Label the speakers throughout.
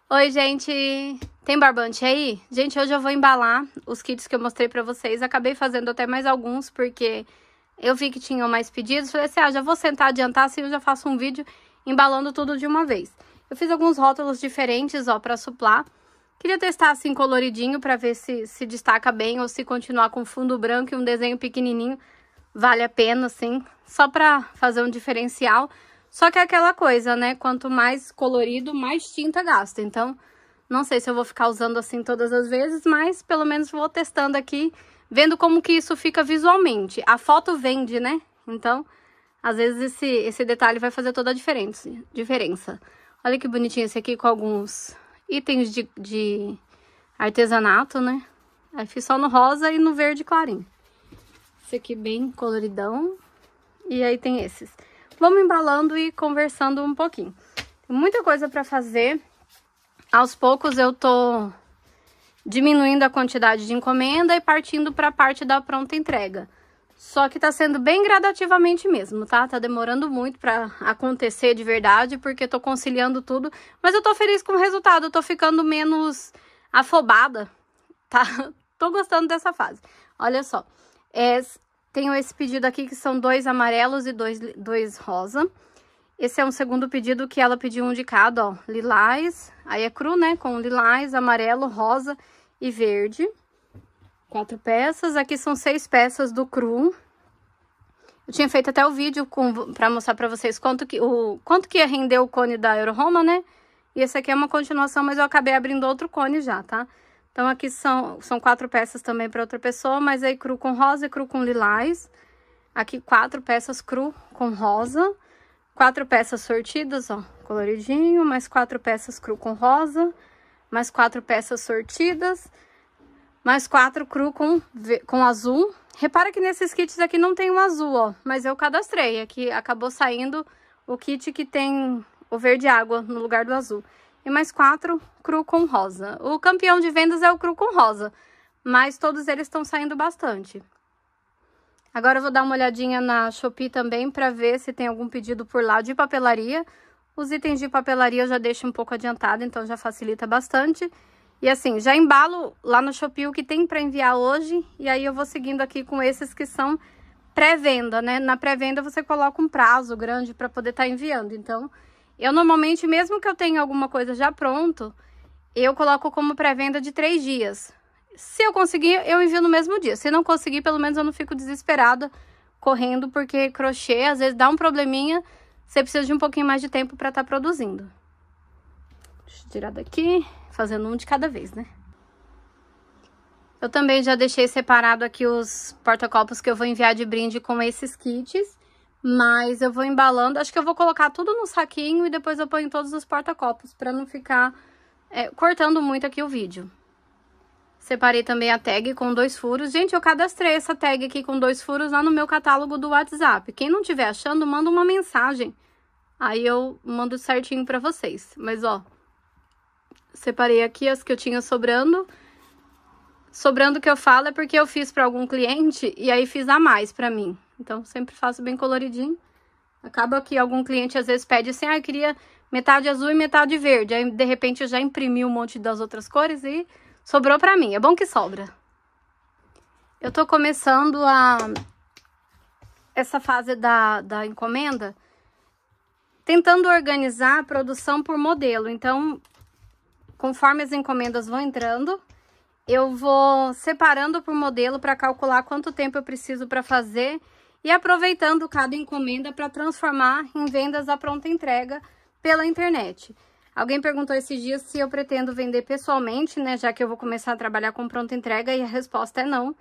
Speaker 1: Oi, gente! Tem barbante aí? Gente, hoje eu vou embalar os kits que eu mostrei pra vocês. Acabei fazendo até mais alguns, porque eu vi que tinham mais pedidos. Falei assim, já vou sentar, adiantar, assim eu já faço um vídeo embalando tudo de uma vez. Eu fiz alguns rótulos diferentes, ó, pra suplar. Queria testar assim coloridinho pra ver se destaca bem ou se continuar com fundo branco e um desenho pequenininho. Vale a pena, assim, só pra fazer um diferencial. Só que é aquela coisa, né? Quanto mais colorido, mais tinta gasta. Então, não sei se eu vou ficar usando assim todas as vezes, mas pelo menos vou testando aqui, vendo como que isso fica visualmente. A foto vende, né? Então, às vezes esse detalhe vai fazer toda a diferença. Olha que bonitinho esse aqui com alguns itens de artesanato, né? Aí fiz só no rosa e no verde clarinho. Esse aqui bem coloridão. E aí tem esses. Vamos embalando e conversando um pouquinho. Tem muita coisa para fazer. Aos poucos eu tô diminuindo a quantidade de encomenda e partindo para a parte da pronta entrega. Só que tá sendo bem gradativamente mesmo, tá? Tá demorando muito para acontecer de verdade, porque tô conciliando tudo. Mas eu tô feliz com o resultado, eu tô ficando menos afobada, tá? Tô gostando dessa fase. Olha só, tenho esse pedido aqui que são 2 amarelos e dois rosa. Esse é um segundo pedido que ela pediu um de cada, ó, lilás, aí é cru, né, com lilás, amarelo, rosa e verde. 4 peças, aqui são 6 peças do cru. Eu tinha feito até o vídeo pra mostrar pra vocês quanto que ia render o cone da Euroroma, né? E esse aqui é uma continuação, mas eu acabei abrindo outro cone já, tá? Então, aqui são 4 peças também para outra pessoa, mas aí cru com rosa e cru com lilás. Aqui 4 peças cru com rosa. 4 peças sortidas, ó, coloridinho. Mais 4 peças cru com rosa. Mais 4 peças sortidas. Mais 4 cru com azul. Repara que nesses kits aqui não tem o azul, ó, mas eu cadastrei. Aqui acabou saindo o kit que tem o verde água no lugar do azul. E mais 4 cru com rosa. O campeão de vendas é o cru com rosa, mas todos eles estão saindo bastante. Agora eu vou dar uma olhadinha na Shopee também para ver se tem algum pedido por lá de papelaria. Os itens de papelaria eu já deixo um pouco adiantado, então já facilita bastante. E assim, já embalo lá no Shopee o que tem para enviar hoje, e aí eu vou seguindo aqui com esses que são pré-venda, né? Na pré-venda você coloca um prazo grande para poder estar enviando, então eu normalmente, mesmo que eu tenha alguma coisa já pronto, eu coloco como pré-venda de 3 dias. Se eu conseguir, eu envio no mesmo dia. Se não conseguir, pelo menos eu não fico desesperada correndo, porque crochê às vezes dá um probleminha, você precisa de um pouquinho mais de tempo para estar produzindo. Deixa eu tirar daqui, fazendo um de cada vez, né? Eu também já deixei separado aqui os porta-copos que eu vou enviar de brinde com esses kits. Mas eu vou embalando, acho que eu vou colocar tudo no saquinho e depois eu ponho todos os porta-copos para não ficar cortando muito aqui o vídeo. Separei também a tag com 2 furos. Gente, eu cadastrei essa tag aqui com 2 furos lá no meu catálogo do WhatsApp. Quem não estiver achando, manda uma mensagem. Aí eu mando certinho para vocês. Mas, ó, separei aqui as que eu tinha sobrando. Sobrando que eu falo é porque eu fiz para algum cliente e aí fiz a mais para mim. Então, sempre faço bem coloridinho. Acaba que algum cliente às vezes pede assim, eu queria metade azul e metade verde. Aí, de repente, eu já imprimi um monte das outras cores e sobrou pra mim. É bom que sobra. Eu tô começando essa fase da encomenda, tentando organizar a produção por modelo. Então, conforme as encomendas vão entrando, eu vou separando por modelo para calcular quanto tempo eu preciso para fazer e aproveitando cada encomenda para transformar em vendas à pronta entrega pela internet. Alguém perguntou esses dias se eu pretendo vender pessoalmente, né, já que eu vou começar a trabalhar com pronta entrega, e a resposta é não.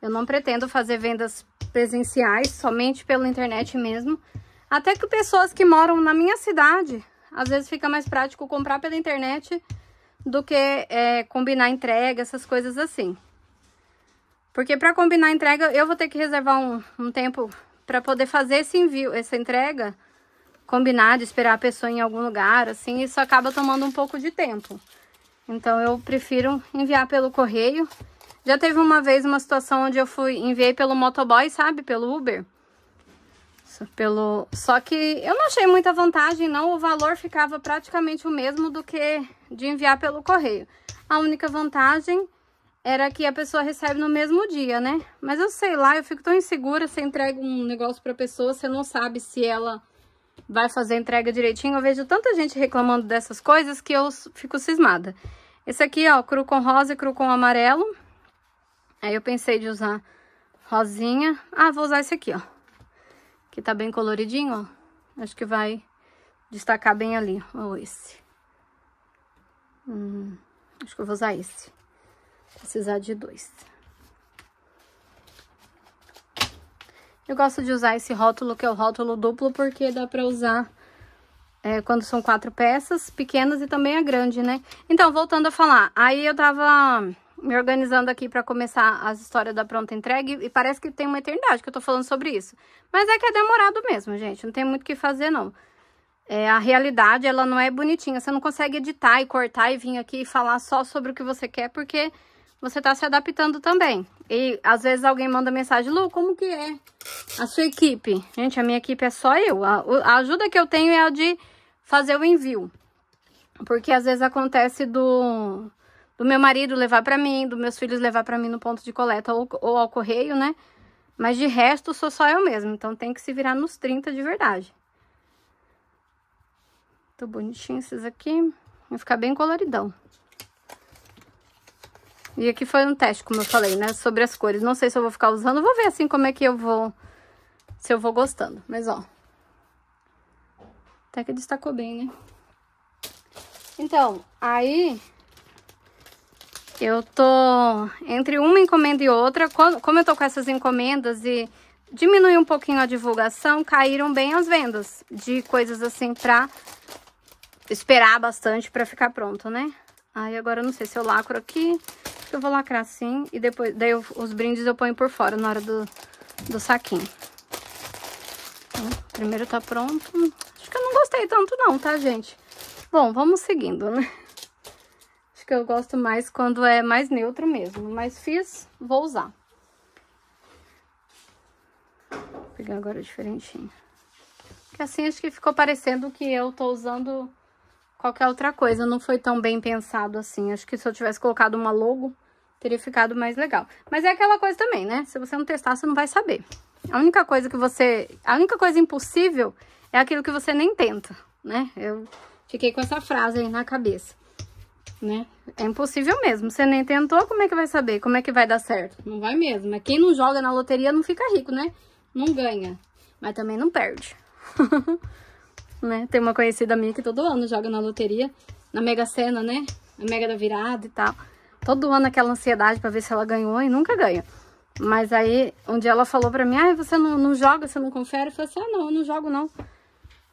Speaker 1: Eu não pretendo fazer vendas presenciais, somente pela internet mesmo. Até que pessoas que moram na minha cidade, às vezes fica mais prático comprar pela internet do que combinar entrega, essas coisas assim. Porque para combinar a entrega, eu vou ter que reservar um tempo para poder fazer esse envio, essa entrega, combinar de esperar a pessoa em algum lugar, assim, isso acaba tomando um pouco de tempo. Então, eu prefiro enviar pelo correio. Já teve uma vez uma situação onde eu enviei pelo motoboy, sabe, pelo Uber. Isso, só que eu não achei muita vantagem, não. O valor ficava praticamente o mesmo do que de enviar pelo correio. A única vantagem era que a pessoa recebe no mesmo dia, né? Mas eu sei lá, eu fico tão insegura. Você entrega um negócio pra pessoa, você não sabe se ela vai fazer a entrega direitinho. Eu vejo tanta gente reclamando dessas coisas que eu fico cismada. Esse aqui, ó, cru com rosa e cru com amarelo. Aí eu pensei de usar rosinha. Ah, vou usar esse aqui, ó. Que tá bem coloridinho, ó. Acho que vai destacar bem ali, ó, esse. Acho que eu vou usar esse. Vou precisar de 2. Eu gosto de usar esse rótulo, que é o rótulo duplo, porque dá pra usar quando são 4 peças, pequenas e também a grande, né? Então, voltando a falar, aí eu tava me organizando aqui pra começar as histórias da pronta entrega e parece que tem uma eternidade que eu tô falando sobre isso. Mas é que é demorado mesmo, gente, não tem muito o que fazer, não. A realidade, ela não é bonitinha, você não consegue editar e cortar e vir aqui e falar só sobre o que você quer, porque você tá se adaptando também. E às vezes alguém manda mensagem, Lu, como que é a sua equipe? Gente, a minha equipe é só eu. A ajuda que eu tenho é a de fazer o envio. Porque às vezes acontece do meu marido levar pra mim, dos meus filhos levar pra mim no ponto de coleta ou ao correio, né? Mas de resto sou só eu mesmo, então tem que se virar nos 30 de verdade. Tô bonitinho esses aqui, vai ficar bem coloridão. E aqui foi um teste, como eu falei, né, sobre as cores. Não sei se eu vou ficar usando, vou ver assim como é que eu vou, se eu vou gostando. Mas, ó, até que destacou bem, né? Então, aí eu tô entre uma encomenda e outra. Como eu tô com essas encomendas e diminuir um pouquinho a divulgação, caíram bem as vendas de coisas assim pra esperar bastante pra ficar pronto, né? Aí agora eu não sei se eu lacro aqui. Acho que eu vou lacrar assim e depois daí os brindes eu ponho por fora na hora do saquinho. Então, primeiro tá pronto. Acho que eu não gostei tanto não, tá, gente? Bom, vamos seguindo, né? Acho que eu gosto mais quando é mais neutro mesmo. Mas fiz, vou usar. Vou pegar agora diferentinho. Porque assim acho que ficou parecendo que eu tô usando qualquer outra coisa. Não foi tão bem pensado assim. Acho que se eu tivesse colocado uma logo, teria ficado mais legal. Mas é aquela coisa também, né? Se você não testar, você não vai saber. A única coisa impossível é aquilo que você nem tenta, né? Eu fiquei com essa frase aí na cabeça, né? É impossível mesmo. Você nem tentou, como é que vai saber? Como é que vai dar certo? Não vai mesmo. Mas quem não joga na loteria não fica rico, né? Não ganha, mas também não perde. Né? Tem uma conhecida minha que todo ano joga na loteria, na Mega Sena, né? A Mega da Virada e tal. Todo ano aquela ansiedade pra ver se ela ganhou e nunca ganha. Mas aí, um dia ela falou pra mim, você não joga, você não confere? Eu falei assim, não, eu não jogo não.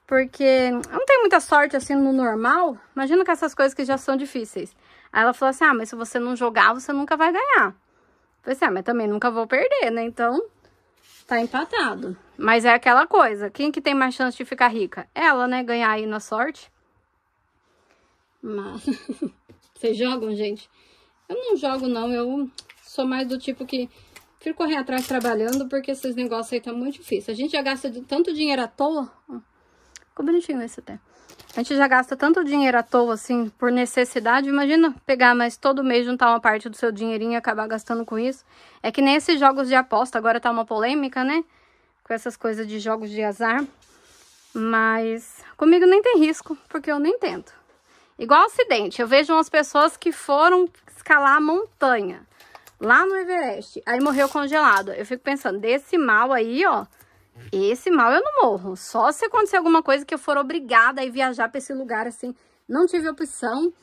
Speaker 1: Porque eu não tenho muita sorte assim no normal. Imagina com essas coisas que já são difíceis. Aí ela falou assim, mas se você não jogar, você nunca vai ganhar. Eu falei assim, mas também nunca vou perder, né? Então, tá empatado. Mas é aquela coisa, quem que tem mais chance de ficar rica? Ela, né? Ganhar aí na sorte. Mas, vocês jogam, gente? Eu não jogo, não. Eu sou mais do tipo que prefiro correr atrás trabalhando, porque esses negócios aí tá muito difícil. A gente já gasta tanto dinheiro à toa. Ficou bonitinho esse até. A gente já gasta tanto dinheiro à toa, assim, por necessidade. Imagina pegar, mas todo mês juntar uma parte do seu dinheirinho e acabar gastando com isso. É que nem esses jogos de aposta. Agora tá uma polêmica, né? Com essas coisas de jogos de azar. Mas comigo nem tem risco, porque eu nem tento. Igual acidente. Eu vejo umas pessoas que foram escalar a montanha lá no Everest. Aí morreu congelado. Eu fico pensando, desse mal aí, ó. Esse mal eu não morro. Só se acontecer alguma coisa que eu for obrigada a ir viajar pra esse lugar, assim. Não tive opção.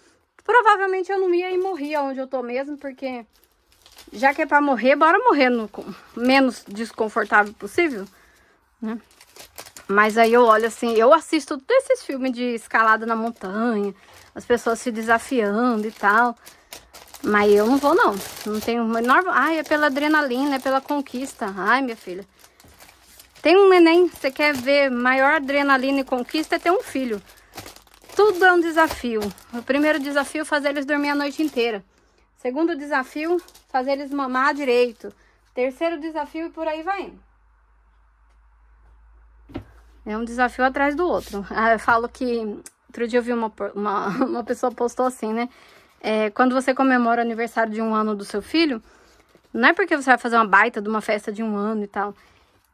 Speaker 1: Provavelmente eu não ia e morria onde eu tô mesmo, porque já que é pra morrer, bora morrer no menos desconfortável possível, né? Mas aí eu olho assim, eu assisto todos esses filmes de escalada na montanha, as pessoas se desafiando e tal. Mas eu não vou, não. Não tenho o menor... Ai, é pela adrenalina, é pela conquista. Ai, minha filha. Tem um neném, você quer ver maior adrenalina e conquista é ter um filho. Tudo é um desafio. O primeiro desafio é fazer eles dormir a noite inteira. Segundo desafio, fazer eles mamar direito. Terceiro desafio e por aí vai indo. É um desafio atrás do outro. Eu falo que... Outro dia eu vi uma pessoa postou assim, né? Quando você comemora o aniversário de 1 ano do seu filho, não é porque você vai fazer uma baita de uma festa de 1 ano e tal.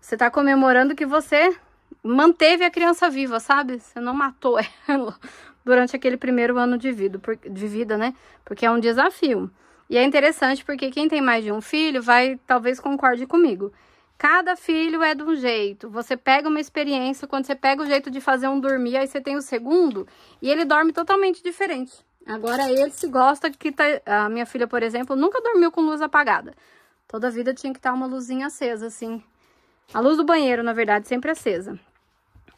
Speaker 1: Você tá comemorando que você manteve a criança viva, sabe? Você não matou ela durante aquele primeiro ano de vida, né? Porque é um desafio. E é interessante porque quem tem mais de um filho talvez concorde comigo. Cada filho é de um jeito. Você pega uma experiência, quando você pega o jeito de fazer um dormir, aí você tem o segundo e ele dorme totalmente diferente. Agora ele se gosta a minha filha, por exemplo, nunca dormiu com luz apagada. Toda a vida tinha que estar uma luzinha acesa, assim. A luz do banheiro, na verdade, sempre acesa.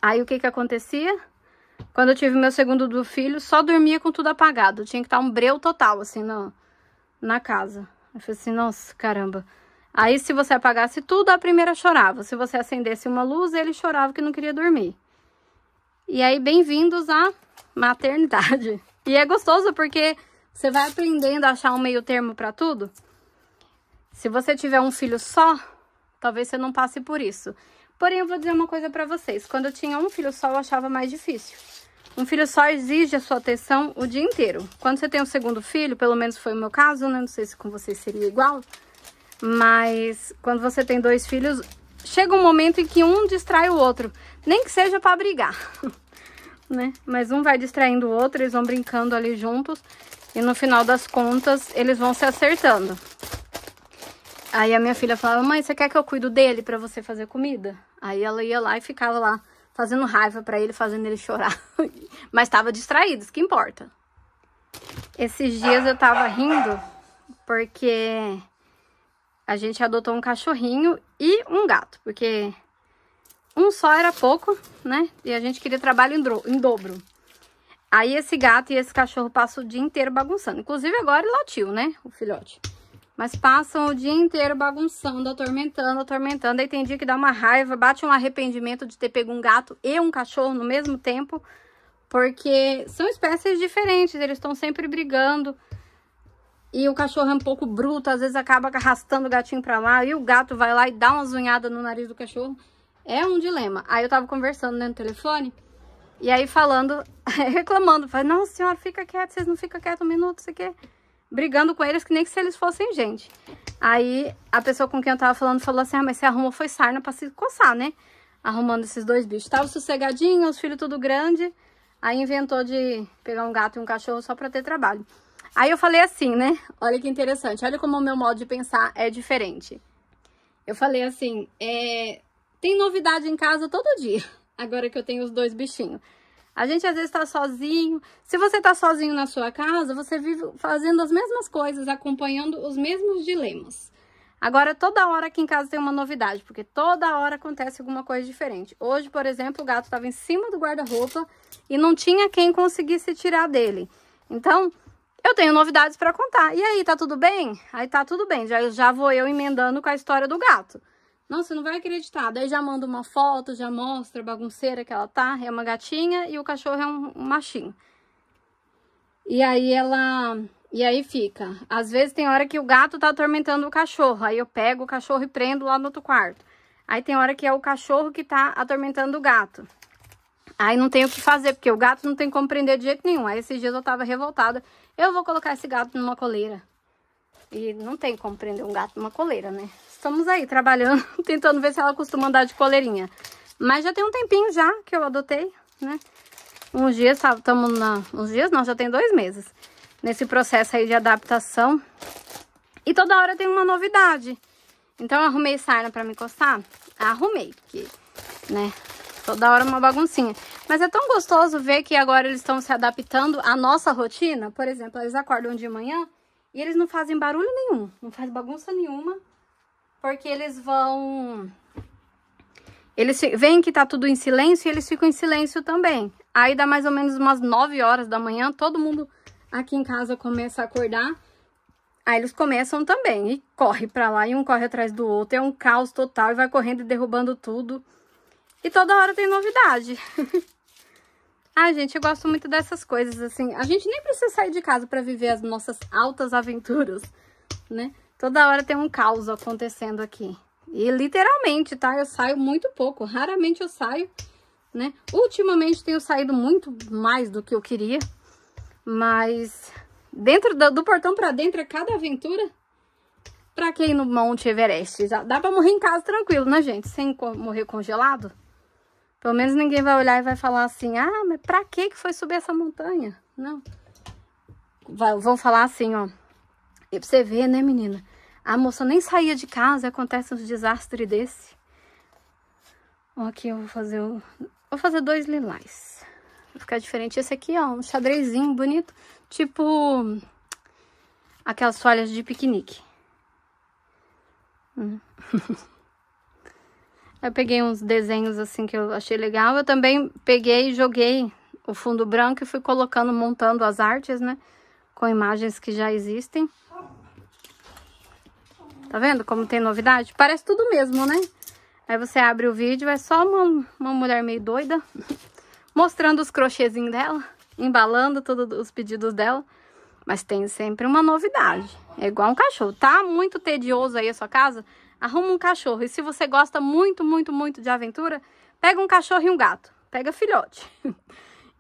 Speaker 1: Aí o que acontecia? Quando eu tive meu segundo filho, só dormia com tudo apagado. Tinha que estar um breu total, assim, na casa. Eu falei assim, nossa, caramba. Aí, se você apagasse tudo, a primeira chorava. Se você acendesse uma luz, ele chorava que não queria dormir. E aí, bem-vindos à maternidade. E é gostoso porque você vai aprendendo a achar um meio termo para tudo. Se você tiver um filho só, talvez você não passe por isso. Porém, eu vou dizer uma coisa para vocês. Quando eu tinha um filho só, eu achava mais difícil. Um filho só exige a sua atenção o dia inteiro. Quando você tem um segundo filho, pelo menos foi o meu caso, né? Não sei se com vocês seria igual. Mas quando você tem 2 filhos, chega um momento em que um distrai o outro. Nem que seja para brigar, né? Mas um vai distraindo o outro, eles vão brincando ali juntos. E no final das contas, eles vão se acertando. Aí a minha filha falava, mãe, você quer que eu cuido dele para você fazer comida? Aí ela ia lá e ficava lá, fazendo raiva para ele, fazendo ele chorar. Mas estava distraído, isso que importa. Esses dias eu tava rindo, porque... a gente adotou um cachorrinho e um gato, porque um só era pouco, né? E a gente queria trabalho em dobro. Aí esse gato e esse cachorro passam o dia inteiro bagunçando. Inclusive agora ele latiu, né? O filhote. Mas passam o dia inteiro bagunçando, atormentando. Aí tem dia que dá uma raiva, bate um arrependimento de ter pego um gato e um cachorro no mesmo tempo. Porque são espécies diferentes, eles estão sempre brigando. E o cachorro é um pouco bruto, às vezes acaba arrastando o gatinho pra lá. E o gato vai lá e dá uma zunhada no nariz do cachorro. É um dilema. Aí eu tava conversando, né, no telefone. E aí falando, reclamando. Falei, não, senhora, fica quieto, vocês não ficam quietos um minuto, isso aqui. Brigando com eles que nem que se eles fossem gente. Aí a pessoa com quem eu tava falando falou assim, mas você arrumou foi sarna pra se coçar, né? Arrumando esses 2 bichos. Tava sossegadinho, os filhos tudo grande. Aí inventou de pegar um gato e um cachorro só pra ter trabalho. Aí eu falei assim, né? Olha que interessante. Olha como o meu modo de pensar é diferente. Eu falei assim, tem novidade em casa todo dia. Agora que eu tenho os 2 bichinhos. A gente às vezes tá sozinho. Se você tá sozinho na sua casa, você vive fazendo as mesmas coisas, acompanhando os mesmos dilemas. Agora, toda hora aqui em casa tem uma novidade, porque toda hora acontece alguma coisa diferente. Hoje, por exemplo, o gato estava em cima do guarda-roupa e não tinha quem conseguisse tirar dele. Então... eu tenho novidades para contar. E aí, tá tudo bem? Aí tá tudo bem. Já vou eu emendando com a história do gato. Não, você não vai acreditar. Daí já manda uma foto, já mostra a bagunceira que ela tá. É uma gatinha e o cachorro é um machinho. E aí fica. Às vezes tem hora que o gato tá atormentando o cachorro. Aí eu pego o cachorro e prendo lá no outro quarto. Aí tem hora que é o cachorro que tá atormentando o gato. Aí não tem o que fazer, porque o gato não tem como prender de jeito nenhum. Aí esses dias eu tava revoltada. Eu vou colocar esse gato numa coleira. E não tem como prender um gato numa coleira, né? Estamos aí trabalhando, tentando ver se ela costuma andar de coleirinha. Mas já tem um tempinho já que eu adotei, né? Uns dias, uns dias não, já tem 2 meses. Nesse processo aí de adaptação. E toda hora tem uma novidade. Então eu arrumei sarna pra me coçar? Arrumei, porque, né? Toda hora uma baguncinha. Mas é tão gostoso ver que agora eles estão se adaptando à nossa rotina. Por exemplo, eles acordam de manhã e eles não fazem barulho nenhum. Não faz bagunça nenhuma. Porque eles vão... eles veem que tá tudo em silêncio e eles ficam em silêncio também. Aí dá mais ou menos umas 9 horas da manhã. Todo mundo aqui em casa começa a acordar. Aí eles começam também. E corre pra lá e um corre atrás do outro. É um caos total e vai correndo e derrubando tudo. E toda hora tem novidade. Ai, gente, eu gosto muito dessas coisas, assim. A gente nem precisa sair de casa pra viver as nossas altas aventuras, né? Toda hora tem um caos acontecendo aqui. E literalmente, tá? Eu saio muito pouco. Raramente eu saio. né? Ultimamente tenho saído muito mais do que eu queria, mas dentro do portão pra dentro é cada aventura. Pra quem ir no Monte Everest? Já dá pra morrer em casa tranquilo, né, gente? Sem morrer congelado. Pelo menos ninguém vai olhar e vai falar assim, ah, mas pra que foi subir essa montanha? Não. Vão falar assim, ó. E pra você ver, né, menina? A moça nem saía de casa e acontece uns desastres desse. Ó, aqui eu vou fazer 2 lilás. Vai ficar diferente. Esse aqui, ó, um xadrezinho bonito. Tipo aquelas toalhas de piquenique. Eu peguei uns desenhos assim que eu achei legal. Eu também peguei e joguei o fundo branco e fui colocando, montando as artes, né? Com imagens que já existem. Tá vendo como tem novidade? Parece tudo mesmo, né? Aí você abre o vídeo, é só uma mulher meio doida mostrando os crochêzinhos dela, embalando todos os pedidos dela. Mas tem sempre uma novidade. É igual um cachorro. Tá muito tedioso aí a sua casa? Arruma um cachorro. E se você gosta muito, muito, muito de aventura, pega um cachorro e um gato. Pega filhote.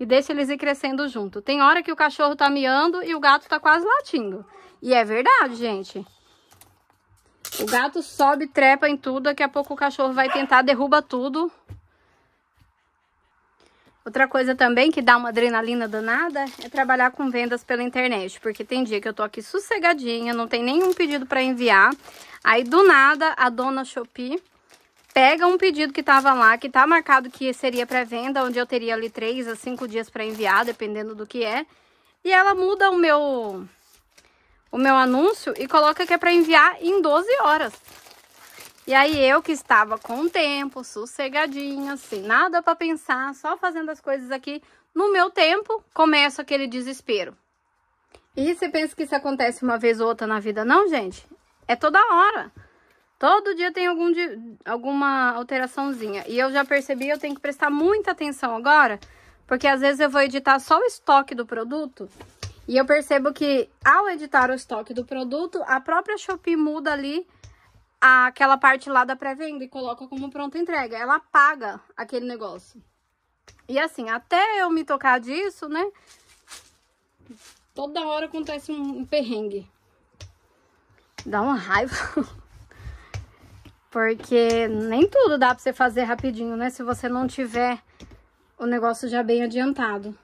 Speaker 1: E deixa eles ir crescendo junto. Tem hora que o cachorro tá miando e o gato tá quase latindo. E é verdade, gente. O gato sobe, trepa em tudo. Daqui a pouco o cachorro vai tentar, derruba tudo. Outra coisa também que dá uma adrenalina danada é trabalhar com vendas pela internet. Porque tem dia que eu tô aqui sossegadinha, não tem nenhum pedido para enviar. Aí do nada a dona Shopee pega um pedido que tava lá, que tá marcado que seria pré-venda, onde eu teria ali 3 a 5 dias para enviar, dependendo do que é. E ela muda o meu anúncio e coloca que é para enviar em 12 horas. E aí eu que estava com o tempo, sossegadinha, sem nada para pensar, só fazendo as coisas aqui, no meu tempo, começa aquele desespero. E você pensa que isso acontece uma vez ou outra na vida? Não, gente. É toda hora. Todo dia tem alguma alteraçãozinha. E eu já percebi, eu tenho que prestar muita atenção agora, porque às vezes eu vou editar só o estoque do produto. E eu percebo que ao editar o estoque do produto, a própria Shopee muda ali aquela parte lá da pré-venda e coloca como pronta entrega. Ela apaga aquele negócio. E assim, até eu me tocar disso, né? Toda hora acontece um perrengue. Dá uma raiva. Porque nem tudo dá pra você fazer rapidinho, né? Se você não tiver o negócio já bem adiantado.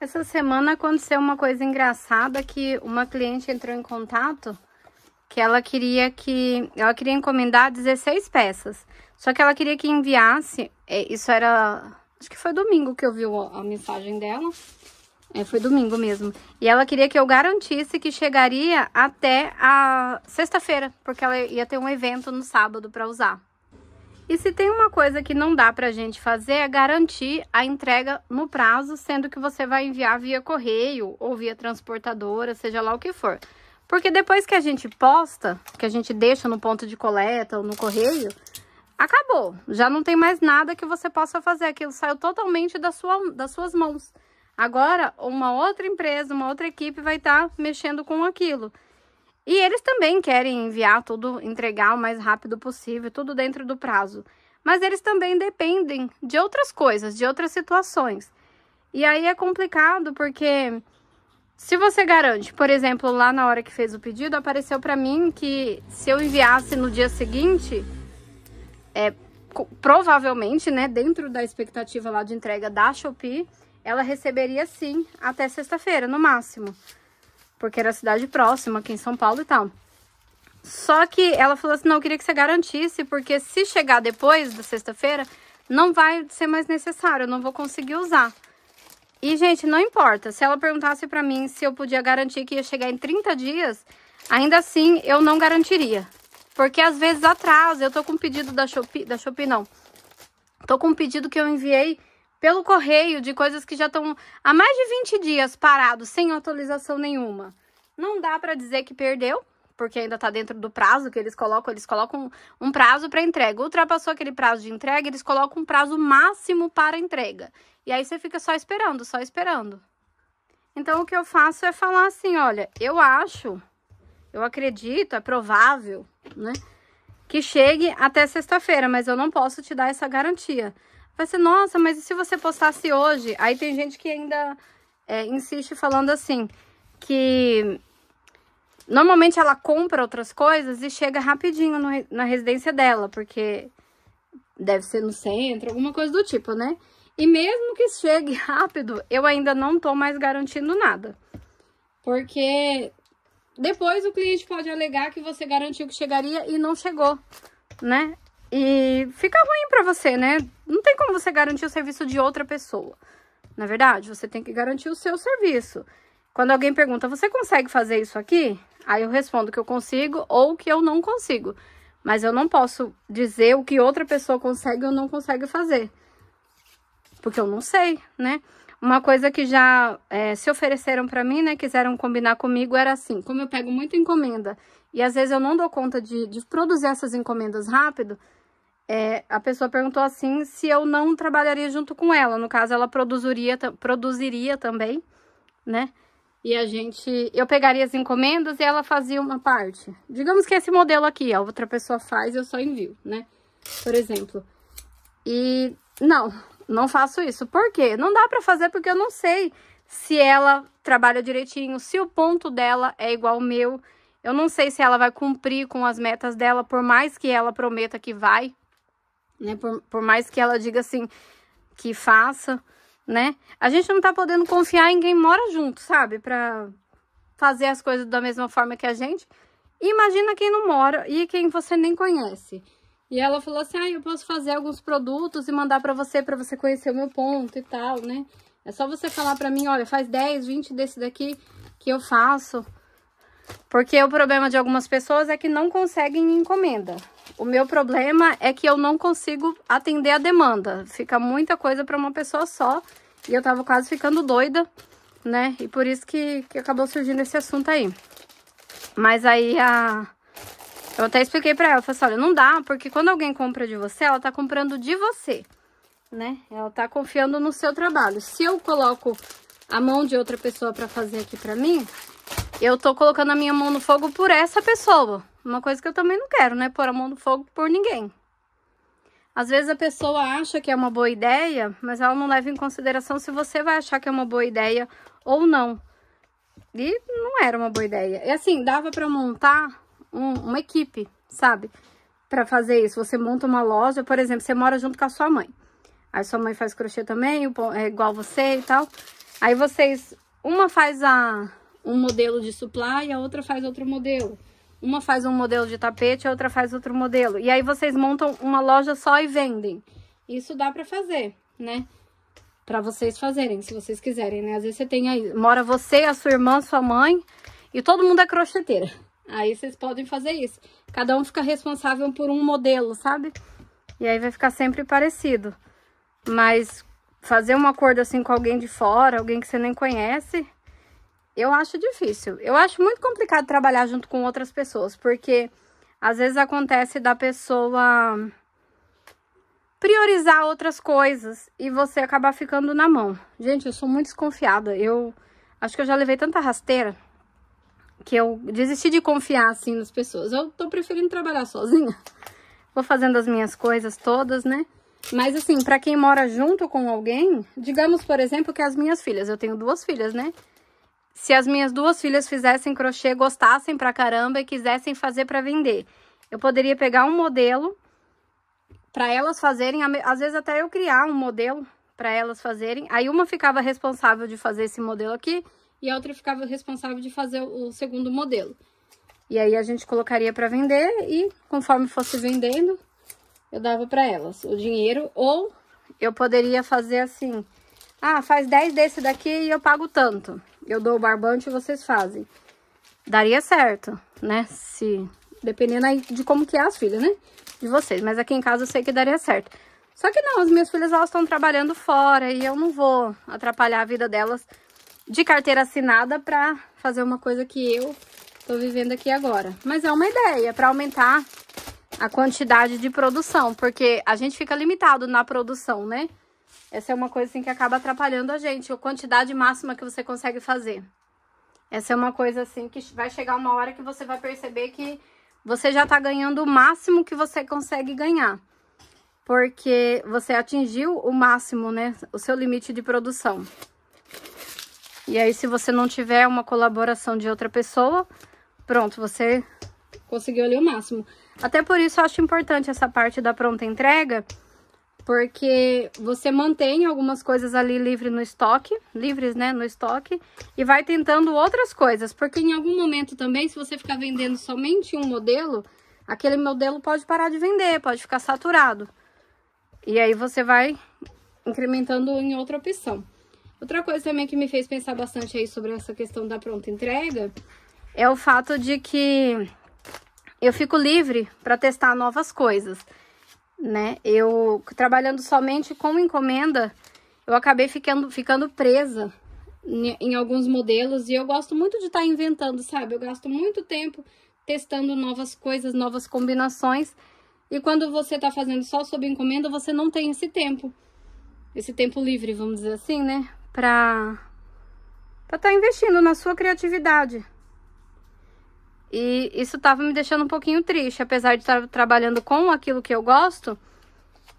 Speaker 1: Essa semana aconteceu uma coisa engraçada que uma cliente entrou em contato que ela queria encomendar 16 peças. Só que ela queria que enviasse, isso era, acho que foi domingo que eu vi a mensagem dela. Foi domingo mesmo. E ela queria que eu garantisse que chegaria até a sexta-feira, porque ela ia ter um evento no sábado para usar. E se tem uma coisa que não dá pra gente fazer é garantir a entrega no prazo, sendo que você vai enviar via correio ou via transportadora, seja lá o que for. Porque depois que a gente posta, que a gente deixa no ponto de coleta ou no correio, acabou. Já não tem mais nada que você possa fazer. Aquilo saiu totalmente das suas mãos. Agora, uma outra empresa, uma outra equipe vai estar mexendo com aquilo. E eles também querem enviar tudo, entregar o mais rápido possível, tudo dentro do prazo. Mas eles também dependem de outras coisas, de outras situações. E aí é complicado porque se você garante, por exemplo, lá na hora que fez o pedido, apareceu para mim que se eu enviasse no dia seguinte, provavelmente, né, dentro da expectativa lá de entrega da Shopee, ela receberia sim até sexta-feira, no máximo. Porque era cidade próxima, aqui em São Paulo e tal. Só que ela falou assim, não, eu queria que você garantisse, porque se chegar depois da sexta-feira, não vai ser mais necessário, eu não vou conseguir usar. E, gente, não importa. Se ela perguntasse pra mim se eu podia garantir que ia chegar em 30 dias, ainda assim eu não garantiria. Porque às vezes atrasa, eu tô com um pedido da Shopee não. Tô com um pedido que eu enviei pelo correio de coisas que já estão há mais de 20 dias parados, sem atualização nenhuma. Não dá pra dizer que perdeu, porque ainda tá dentro do prazo que eles colocam um prazo para entrega. Ultrapassou aquele prazo de entrega, eles colocam um prazo máximo para entrega. E aí você fica só esperando, só esperando. Então o que eu faço é falar assim, olha, eu acredito, é provável, né, que chegue até sexta-feira, mas eu não posso te dar essa garantia. Vai ser, nossa, mas e se você postasse hoje? Aí tem gente que ainda insiste falando assim, que normalmente ela compra outras coisas e chega rapidinho na residência dela, porque deve ser no centro, alguma coisa do tipo, né? E mesmo que chegue rápido, eu ainda não tô mais garantindo nada. Porque depois o cliente pode alegar que você garantiu que chegaria e não chegou, né? E fica ruim pra você, né? Não tem como você garantir o serviço de outra pessoa. Na verdade, você tem que garantir o seu serviço. Quando alguém pergunta, você consegue fazer isso aqui? Aí eu respondo que eu consigo ou que eu não consigo. Mas eu não posso dizer o que outra pessoa consegue ou não consegue fazer. Porque eu não sei, né? Uma coisa que já se ofereceram pra mim, né? Quiseram combinar comigo, era assim. Como eu pego muita encomenda e às vezes eu não dou conta de produzir essas encomendas rápido, a pessoa perguntou assim se eu não trabalharia junto com ela. No caso, ela produziria também, né? E eu pegaria as encomendas e ela fazia uma parte. Digamos que esse modelo aqui, a outra pessoa faz, eu só envio, né? Por exemplo. E não faço isso. Por quê? Não dá pra fazer porque eu não sei se ela trabalha direitinho, se o ponto dela é igual ao meu. Eu não sei se ela vai cumprir com as metas dela, por mais que ela prometa que vai, né? Por mais que ela diga assim, que faça, né? A gente não tá podendo confiar em quem mora junto, sabe? Pra fazer as coisas da mesma forma que a gente. E imagina quem não mora e quem você nem conhece. E ela falou assim, eu posso fazer alguns produtos e mandar pra você conhecer o meu ponto e tal, né? É só você falar pra mim, olha, faz 10, 20 desse daqui que eu faço. Porque o problema de algumas pessoas é que não conseguem encomenda. O meu problema é que eu não consigo atender a demanda. Fica muita coisa pra uma pessoa só. E eu tava quase ficando doida, né? E por isso que acabou surgindo esse assunto aí. Mas aí eu até expliquei pra ela, falei assim, olha, não dá, porque quando alguém compra de você, ela tá comprando de você, né? Ela tá confiando no seu trabalho. Se eu coloco a mão de outra pessoa pra fazer aqui pra mim, eu tô colocando a minha mão no fogo por essa pessoa. Uma coisa que eu também não quero, né? Pôr a mão no fogo por ninguém. Às vezes a pessoa acha que é uma boa ideia, mas ela não leva em consideração se você vai achar que é uma boa ideia ou não. E não era uma boa ideia. E assim, dava pra montar uma equipe, sabe? Pra fazer isso. Você monta uma loja, por exemplo, você mora junto com a sua mãe. Aí sua mãe faz crochê também, é igual você e tal. Aí vocês, uma faz um modelo de supply e a outra faz outro modelo. Uma faz um modelo de tapete, a outra faz outro modelo. E aí vocês montam uma loja só e vendem. Isso dá pra fazer, né? Pra vocês fazerem, se vocês quiserem, né? Às vezes você tem aí, mora você, a sua irmã, sua mãe e todo mundo é crocheteira. Aí vocês podem fazer isso. Cada um fica responsável por um modelo, sabe? E aí vai ficar sempre parecido. Mas fazer um acordo assim com alguém de fora, alguém que você nem conhece, eu acho difícil. Eu acho muito complicado trabalhar junto com outras pessoas, porque às vezes acontece da pessoa priorizar outras coisas e você acabar ficando na mão. Gente, eu sou muito desconfiada. Eu acho que eu já levei tanta rasteira que eu desisti de confiar assim nas pessoas. Eu tô preferindo trabalhar sozinha. Vou fazendo as minhas coisas todas, né? Mas assim, pra quem mora junto com alguém, digamos, por exemplo, que as minhas filhas, eu tenho 2 filhas, né? Se as minhas 2 filhas fizessem crochê, gostassem pra caramba e quisessem fazer pra vender, eu poderia pegar um modelo pra elas fazerem, às vezes até eu criar um modelo pra elas fazerem. Aí uma ficava responsável de fazer esse modelo aqui e a outra ficava responsável de fazer o segundo modelo. E aí a gente colocaria pra vender e conforme fosse vendendo, eu dava pra elas o dinheiro. Ou eu poderia fazer assim, faz 10 desse daqui e eu pago tanto. Eu dou o barbante e vocês fazem. Daria certo, né? Dependendo aí de como que é as filhas, né? De vocês. Mas aqui em casa eu sei que daria certo. Só que não, as minhas filhas, elas estão trabalhando fora e eu não vou atrapalhar a vida delas de carteira assinada pra fazer uma coisa que eu tô vivendo aqui agora. Mas é uma ideia pra aumentar a quantidade de produção, porque a gente fica limitado na produção, né? Essa é uma coisa assim que acaba atrapalhando a gente, a quantidade máxima que você consegue fazer. Essa é uma coisa assim que vai chegar uma hora que você vai perceber que você já tá ganhando o máximo que você consegue ganhar. Porque você atingiu o máximo, né? O seu limite de produção. E aí, se você não tiver uma colaboração de outra pessoa, pronto, você conseguiu ali o máximo. Até por isso eu acho importante essa parte da pronta entrega, porque você mantém algumas coisas ali livres, né, no estoque, e vai tentando outras coisas, porque em algum momento também, se você ficar vendendo somente um modelo, aquele modelo pode parar de vender, pode ficar saturado. E aí você vai incrementando em outra opção. Outra coisa também que me fez pensar bastante aí sobre essa questão da pronta entrega é o fato de que eu fico livre para testar novas coisas, né? Eu, trabalhando somente com encomenda, eu acabei ficando presa em alguns modelos, e eu gosto muito de estar inventando, sabe? Eu gasto muito tempo testando novas coisas, novas combinações, e quando você tá fazendo só sob encomenda, você não tem esse tempo livre, vamos dizer assim, né? Pra tá investindo na sua criatividade. E isso tava me deixando um pouquinho triste, apesar de estar trabalhando com aquilo que eu gosto,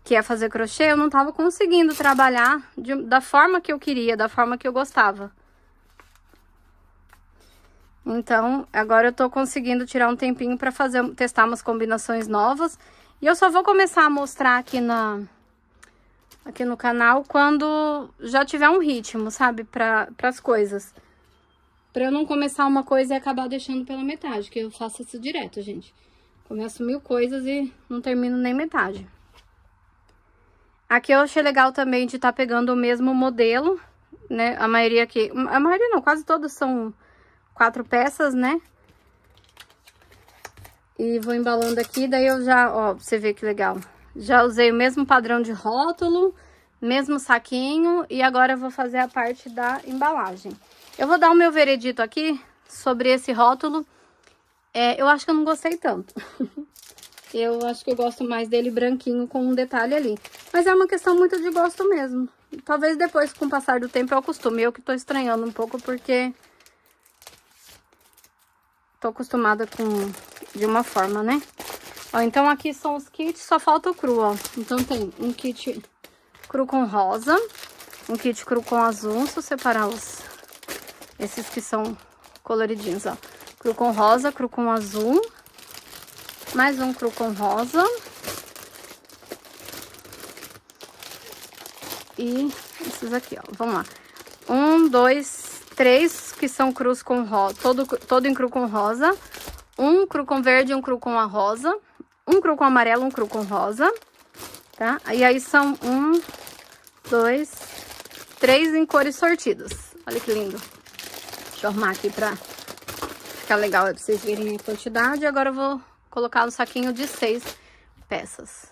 Speaker 1: que é fazer crochê, eu não tava conseguindo trabalhar da forma que eu queria, da forma que eu gostava. Então, agora eu tô conseguindo tirar um tempinho pra testar umas combinações novas. E eu só vou começar a mostrar aqui no canal quando já tiver um ritmo, sabe, pras coisas. Pra eu não começar uma coisa e acabar deixando pela metade, que eu faço isso direto, gente. Começo 1000 coisas e não termino nem metade. Aqui eu achei legal também de estar pegando o mesmo modelo, né? A maioria aqui, a maioria não, quase todos são 4 peças, né? E vou embalando aqui, daí eu já, ó, pra você ver que legal. Já usei o mesmo padrão de rótulo, mesmo saquinho, e agora eu vou fazer a parte da embalagem. Eu vou dar o meu veredito aqui sobre esse rótulo. Eu acho que eu não gostei tanto. Eu acho que eu gosto mais dele branquinho com um detalhe ali. Mas é uma questão muito de gosto mesmo. Talvez depois, com o passar do tempo, eu acostume. Eu que tô estranhando um pouco porque tô acostumada de uma forma, né? Ó, então aqui são os kits, só falta o cru, ó. Então tem um kit cru com rosa, um kit cru com azul. Deixa eu separar esses que são coloridinhos, ó. Cru com rosa, cru com azul. Mais um cru com rosa. E esses aqui, ó. Vamos lá. 1, 2, 3 que são crus com rosa, todo em cru com rosa. Um cru com verde, um cru com a rosa. Um cru com amarelo, um cru com rosa. Tá? E aí são 1, 2, 3 em cores sortidas. Olha que lindo. Deixa eu arrumar aqui pra ficar legal, pra vocês verem a quantidade. Agora eu vou colocar no saquinho de 6 peças.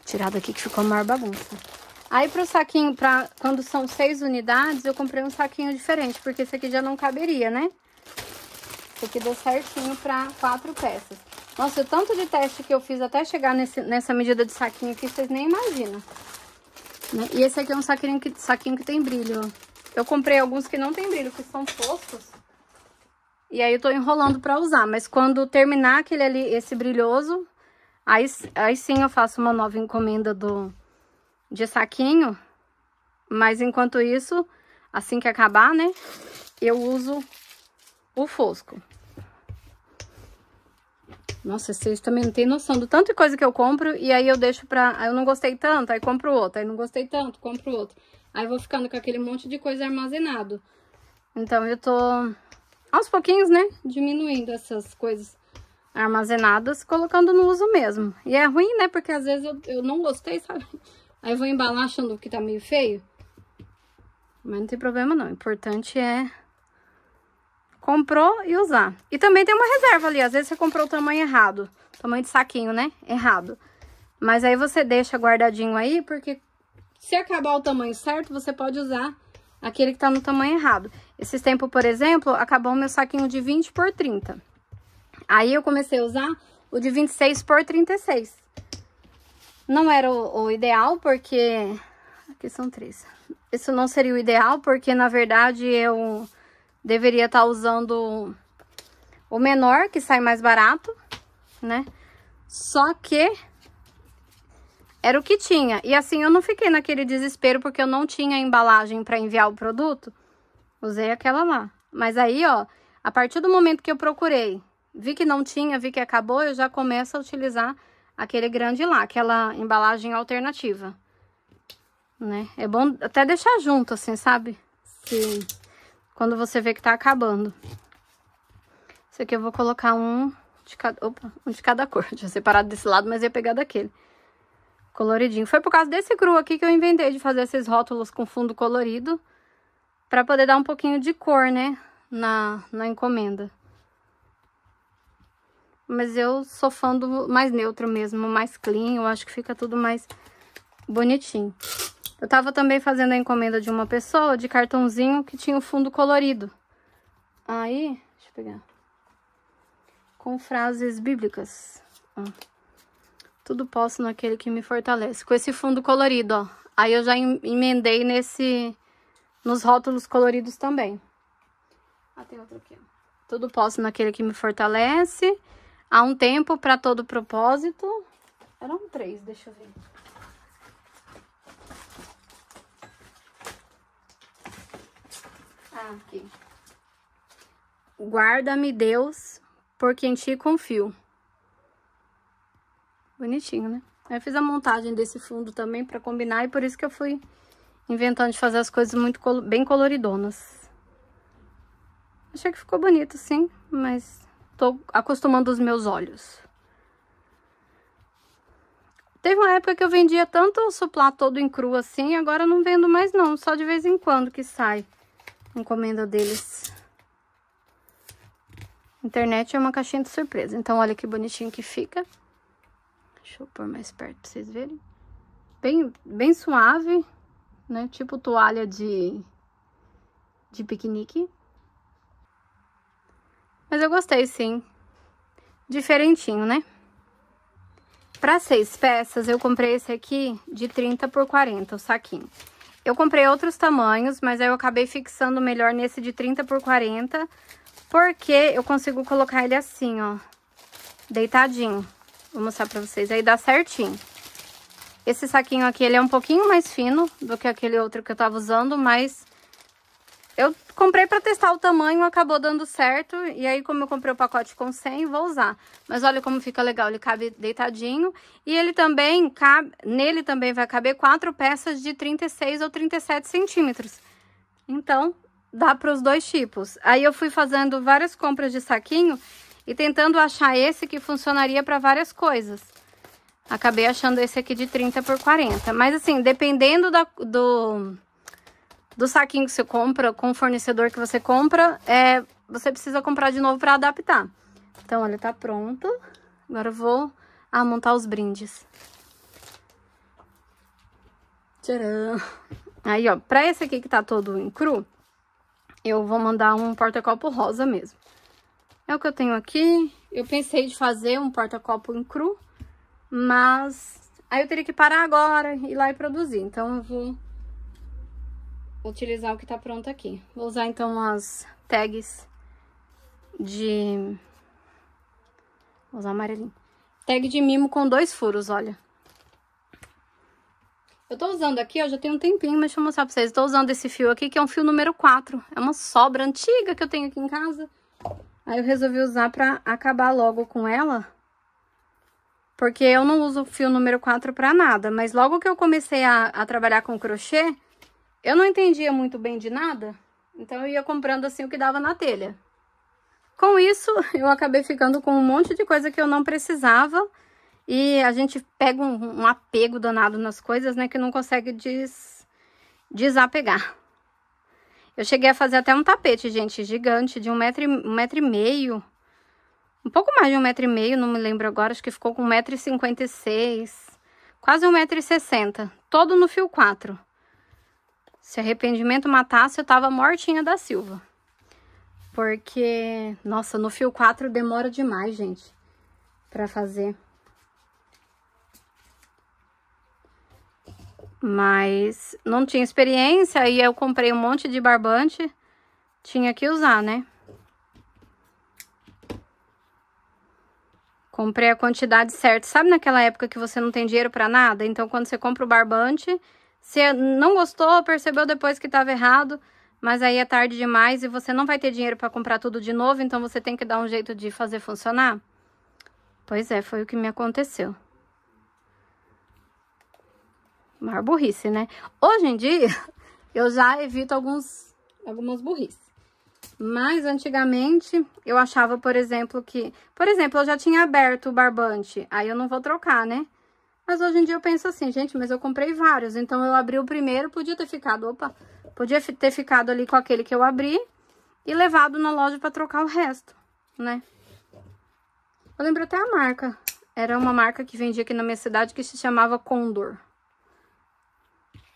Speaker 1: Tirar daqui que ficou a maior bagunça. Aí pro saquinho, quando são 6 unidades, eu comprei um saquinho diferente, porque esse aqui já não caberia, né? Esse aqui deu certinho pra 4 peças. Nossa, o tanto de teste que eu fiz até chegar nessa medida de saquinho aqui, vocês nem imaginam. Né? E esse aqui é um saquinho que tem brilho, ó. Eu comprei alguns que não tem brilho, que são foscos. E aí eu tô enrolando pra usar. Mas quando terminar aquele ali, esse brilhoso, aí sim eu faço uma nova encomenda de saquinho. Mas enquanto isso, assim que acabar, né, eu uso o fosco. Nossa, vocês também não tem noção do tanto de coisa que eu compro. E aí eu deixo aí eu não gostei tanto, aí compro outro. Aí não gostei tanto, compro outro. Aí eu vou ficando com aquele monte de coisa armazenado. Então eu tô, aos pouquinhos, né, diminuindo essas coisas armazenadas, colocando no uso mesmo. E é ruim, né, porque às vezes eu não gostei, sabe? Aí eu vou embalar achando que tá meio feio. Mas não tem problema não, o importante é comprou e usar. E também tem uma reserva ali, às vezes você comprou o tamanho errado, tamanho de saquinho, né, errado. Mas aí você deixa guardadinho aí, porque se acabar o tamanho certo, você pode usar aquele que tá no tamanho errado. Esses tempos, por exemplo, acabou o meu saquinho de 20 por 30. Aí eu comecei a usar o de 26 por 36. Não era o ideal, porque... Aqui são 3. Isso não seria o ideal, porque na verdade eu deveria estar usando o menor, que sai mais barato, né? Só que era o que tinha. E assim, eu não fiquei naquele desespero porque eu não tinha embalagem para enviar o produto. Usei aquela lá. Mas aí, ó, a partir do momento que eu procurei, vi que não tinha, vi que acabou, eu já começo a utilizar aquele grande lá, aquela embalagem alternativa, né? É bom até deixar junto, assim, sabe? Quando você vê que tá acabando. Esse aqui eu vou colocar um de cada cor. Tinha separado desse lado, mas ia pegar daquele. Coloridinho. Foi por causa desse cru aqui que eu inventei de fazer esses rótulos com fundo colorido. Pra poder dar um pouquinho de cor, né? Na encomenda. Mas eu sou fã do mais neutro mesmo, mais clean. Eu acho que fica tudo mais bonitinho. Eu tava também fazendo a encomenda de uma pessoa de cartãozinho que tinha o fundo colorido. Aí, deixa eu pegar. Com frases bíblicas. Ó. Tudo posso naquele que me fortalece. Com esse fundo colorido, ó. Aí eu já emendei nos rótulos coloridos também. Ah, tem outro aqui, ó. Tudo posso naquele que me fortalece. Há um tempo para todo propósito. Eram 3, deixa eu ver. Ah, aqui. Guarda-me, Deus, porque em ti confio. Bonitinho, né? Aí eu fiz a montagem desse fundo também pra combinar e por isso que eu fui inventando de fazer as coisas bem coloridonas. Achei que ficou bonito, sim, mas tô acostumando os meus olhos. Teve uma época que eu vendia tanto o suplá todo em cru assim, agora eu não vendo mais não, só de vez em quando que sai encomenda deles. Internet é uma caixinha de surpresa, então olha que bonitinho que fica. Deixa eu pôr mais perto pra vocês verem. Bem suave, né? Tipo toalha de piquenique. Mas eu gostei, sim. Diferentinho, né? Para 6 peças, eu comprei esse aqui de 30 por 40, o saquinho. Eu comprei outros tamanhos, mas aí eu acabei fixando melhor nesse de 30 por 40, porque eu consigo colocar ele assim, ó, deitadinho. Vou mostrar pra vocês, aí dá certinho. Esse saquinho aqui, ele é um pouquinho mais fino do que aquele outro que eu tava usando, mas eu comprei pra testar o tamanho, acabou dando certo. E aí, como eu comprei o pacote com 100, vou usar. Mas olha como fica legal, ele cabe deitadinho. E ele também cabe, nele também vai caber 4 peças de 36 ou 37 centímetros. Então, dá para os dois tipos. Aí eu fui fazendo várias compras de saquinho e tentando achar esse que funcionaria para várias coisas. Acabei achando esse aqui de 30 por 40. Mas assim, dependendo do saquinho que você compra, com o fornecedor que você compra, você precisa comprar de novo para adaptar. Então, olha, tá pronto. Agora eu vou montar os brindes. Tcharam! Aí, ó, pra esse aqui que tá todo em cru, eu vou mandar um porta-copo rosa mesmo. É o que eu tenho aqui. Eu pensei de fazer um porta-copo em cru, mas aí eu teria que parar agora, ir lá e produzir. Então, eu vou utilizar o que tá pronto aqui. Vou usar, então, as tags vou usar amarelinho. Tag de mimo com 2 furos, olha. Eu tô usando aqui, ó, já tem um tempinho, mas deixa eu mostrar pra vocês. Eu tô usando esse fio aqui, que é um fio número 4. É uma sobra antiga que eu tenho aqui em casa. Aí eu resolvi usar pra acabar logo com ela. Porque eu não uso o fio número 4 pra nada. Mas logo que eu comecei a trabalhar com crochê, eu não entendia muito bem de nada. Então eu ia comprando assim o que dava na telha. Com isso, eu acabei ficando com um monte de coisa que eu não precisava. E a gente pega um apego danado nas coisas, né? Que não consegue desapegar. Eu cheguei a fazer até um tapete, gente, gigante, de 1,5 m. Um pouco mais de 1,5 m, não me lembro agora. Acho que ficou com 1,56 m. Quase 1,60 m. Todo no fio 4. Se arrependimento matasse, eu tava mortinha da Silva. Porque, nossa, no fio 4 demora demais, gente, pra fazer. Mas não tinha experiência, aí eu comprei um monte de barbante, tinha que usar, né? Comprei a quantidade certa. Sabe naquela época que você não tem dinheiro pra nada? Então, quando você compra o barbante, você não gostou, percebeu depois que tava errado, mas aí é tarde demais e você não vai ter dinheiro pra comprar tudo de novo, então você tem que dar um jeito de fazer funcionar? Pois é, foi o que me aconteceu. Maior burrice, né? Hoje em dia, eu já evito algumas burrices. Mas antigamente, eu achava, por exemplo, que... Por exemplo, eu já tinha aberto o barbante, aí eu não vou trocar, né? Mas hoje em dia eu penso assim, gente, mas eu comprei vários, então eu abri o primeiro, podia ter ficado ali com aquele que eu abri e levado na loja pra trocar o resto, né? Eu lembro até a marca. Era uma marca que vendia aqui na minha cidade que se chamava Condor.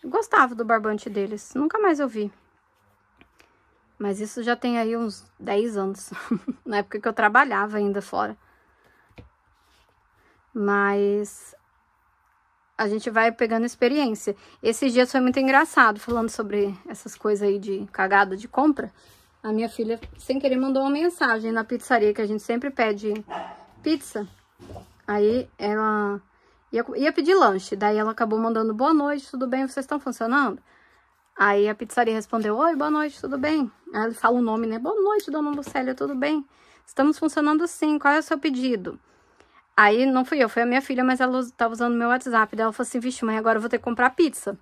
Speaker 1: Eu gostava do barbante deles, nunca mais eu vi. Mas isso já tem aí uns 10 anos, na época que eu trabalhava ainda fora. Mas a gente vai pegando experiência. Esses dias foi muito engraçado, falando sobre essas coisas aí de cagada de compra. A minha filha, sem querer, mandou uma mensagem na pizzaria, que a gente sempre pede pizza. Aí ela ia pedir lanche, daí ela acabou mandando boa noite, tudo bem, vocês estão funcionando? Aí a pizzaria respondeu, oi, boa noite, tudo bem? Aí ele fala o nome, né? Boa noite, dona Lucélia, tudo bem? Estamos funcionando sim, qual é o seu pedido? Aí não fui eu, foi a minha filha, mas ela tava usando meu WhatsApp. Daí ela falou assim, vixe, mãe, agora eu vou ter que comprar pizza.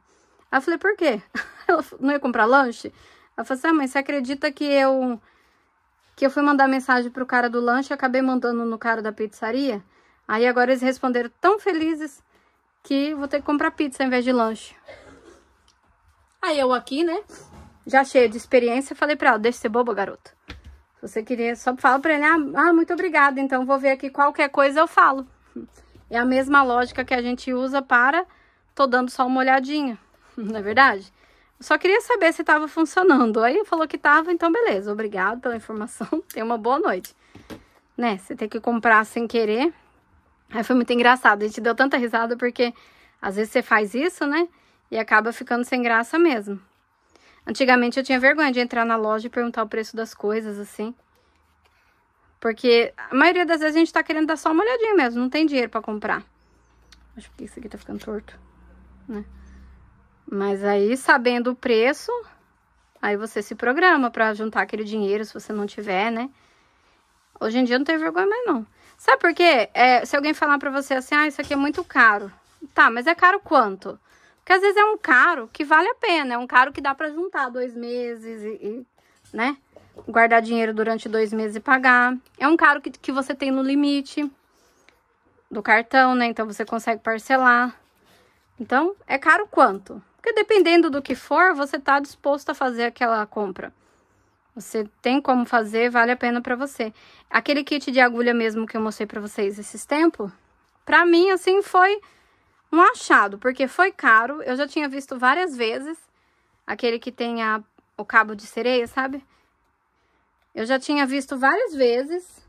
Speaker 1: Aí eu falei, por quê? Ela não ia comprar lanche? Ela falou assim, ah, mãe, você acredita que eu fui mandar mensagem pro cara do lanche e acabei mandando no cara da pizzaria? Aí agora eles responderam tão felizes que vou ter que comprar pizza ao invés de lanche. Aí eu aqui, né, já cheia de experiência, falei pra ela, deixa de ser boba, garota. Se você queria, só fala pra ele, ah, muito obrigada, então vou ver aqui qualquer coisa eu falo. É a mesma lógica que a gente usa para, tô dando só uma olhadinha, não é verdade? Eu só queria saber se tava funcionando. Aí falou que tava, então beleza, obrigado pela informação, tenha uma boa noite. Né, você tem que comprar sem querer. Aí foi muito engraçado, a gente deu tanta risada porque às vezes você faz isso, né? E acaba ficando sem graça mesmo. Antigamente eu tinha vergonha de entrar na loja e perguntar o preço das coisas, assim. Porque a maioria das vezes a gente tá querendo dar só uma olhadinha mesmo, não tem dinheiro pra comprar. Acho que isso aqui tá ficando torto, né? Mas aí, sabendo o preço, aí você se programa pra juntar aquele dinheiro, se você não tiver, né? Hoje em dia eu não tenho vergonha mais, não. Sabe por quê? Se alguém falar pra você assim, ah, isso aqui é muito caro. Tá, mas é caro quanto? Porque às vezes é um caro que vale a pena, é um caro que dá pra juntar 2 meses né? Guardar dinheiro durante 2 meses e pagar. É um caro que você tem no limite do cartão, né? Então você consegue parcelar. Então, é caro quanto? Porque dependendo do que for, você tá disposto a fazer aquela compra. Você tem como fazer, vale a pena pra você. Aquele kit de agulha mesmo que eu mostrei pra vocês esses tempos, pra mim, assim, foi um achado, porque foi caro. Eu já tinha visto várias vezes aquele que tem o cabo de sereia, sabe? Eu já tinha visto várias vezes,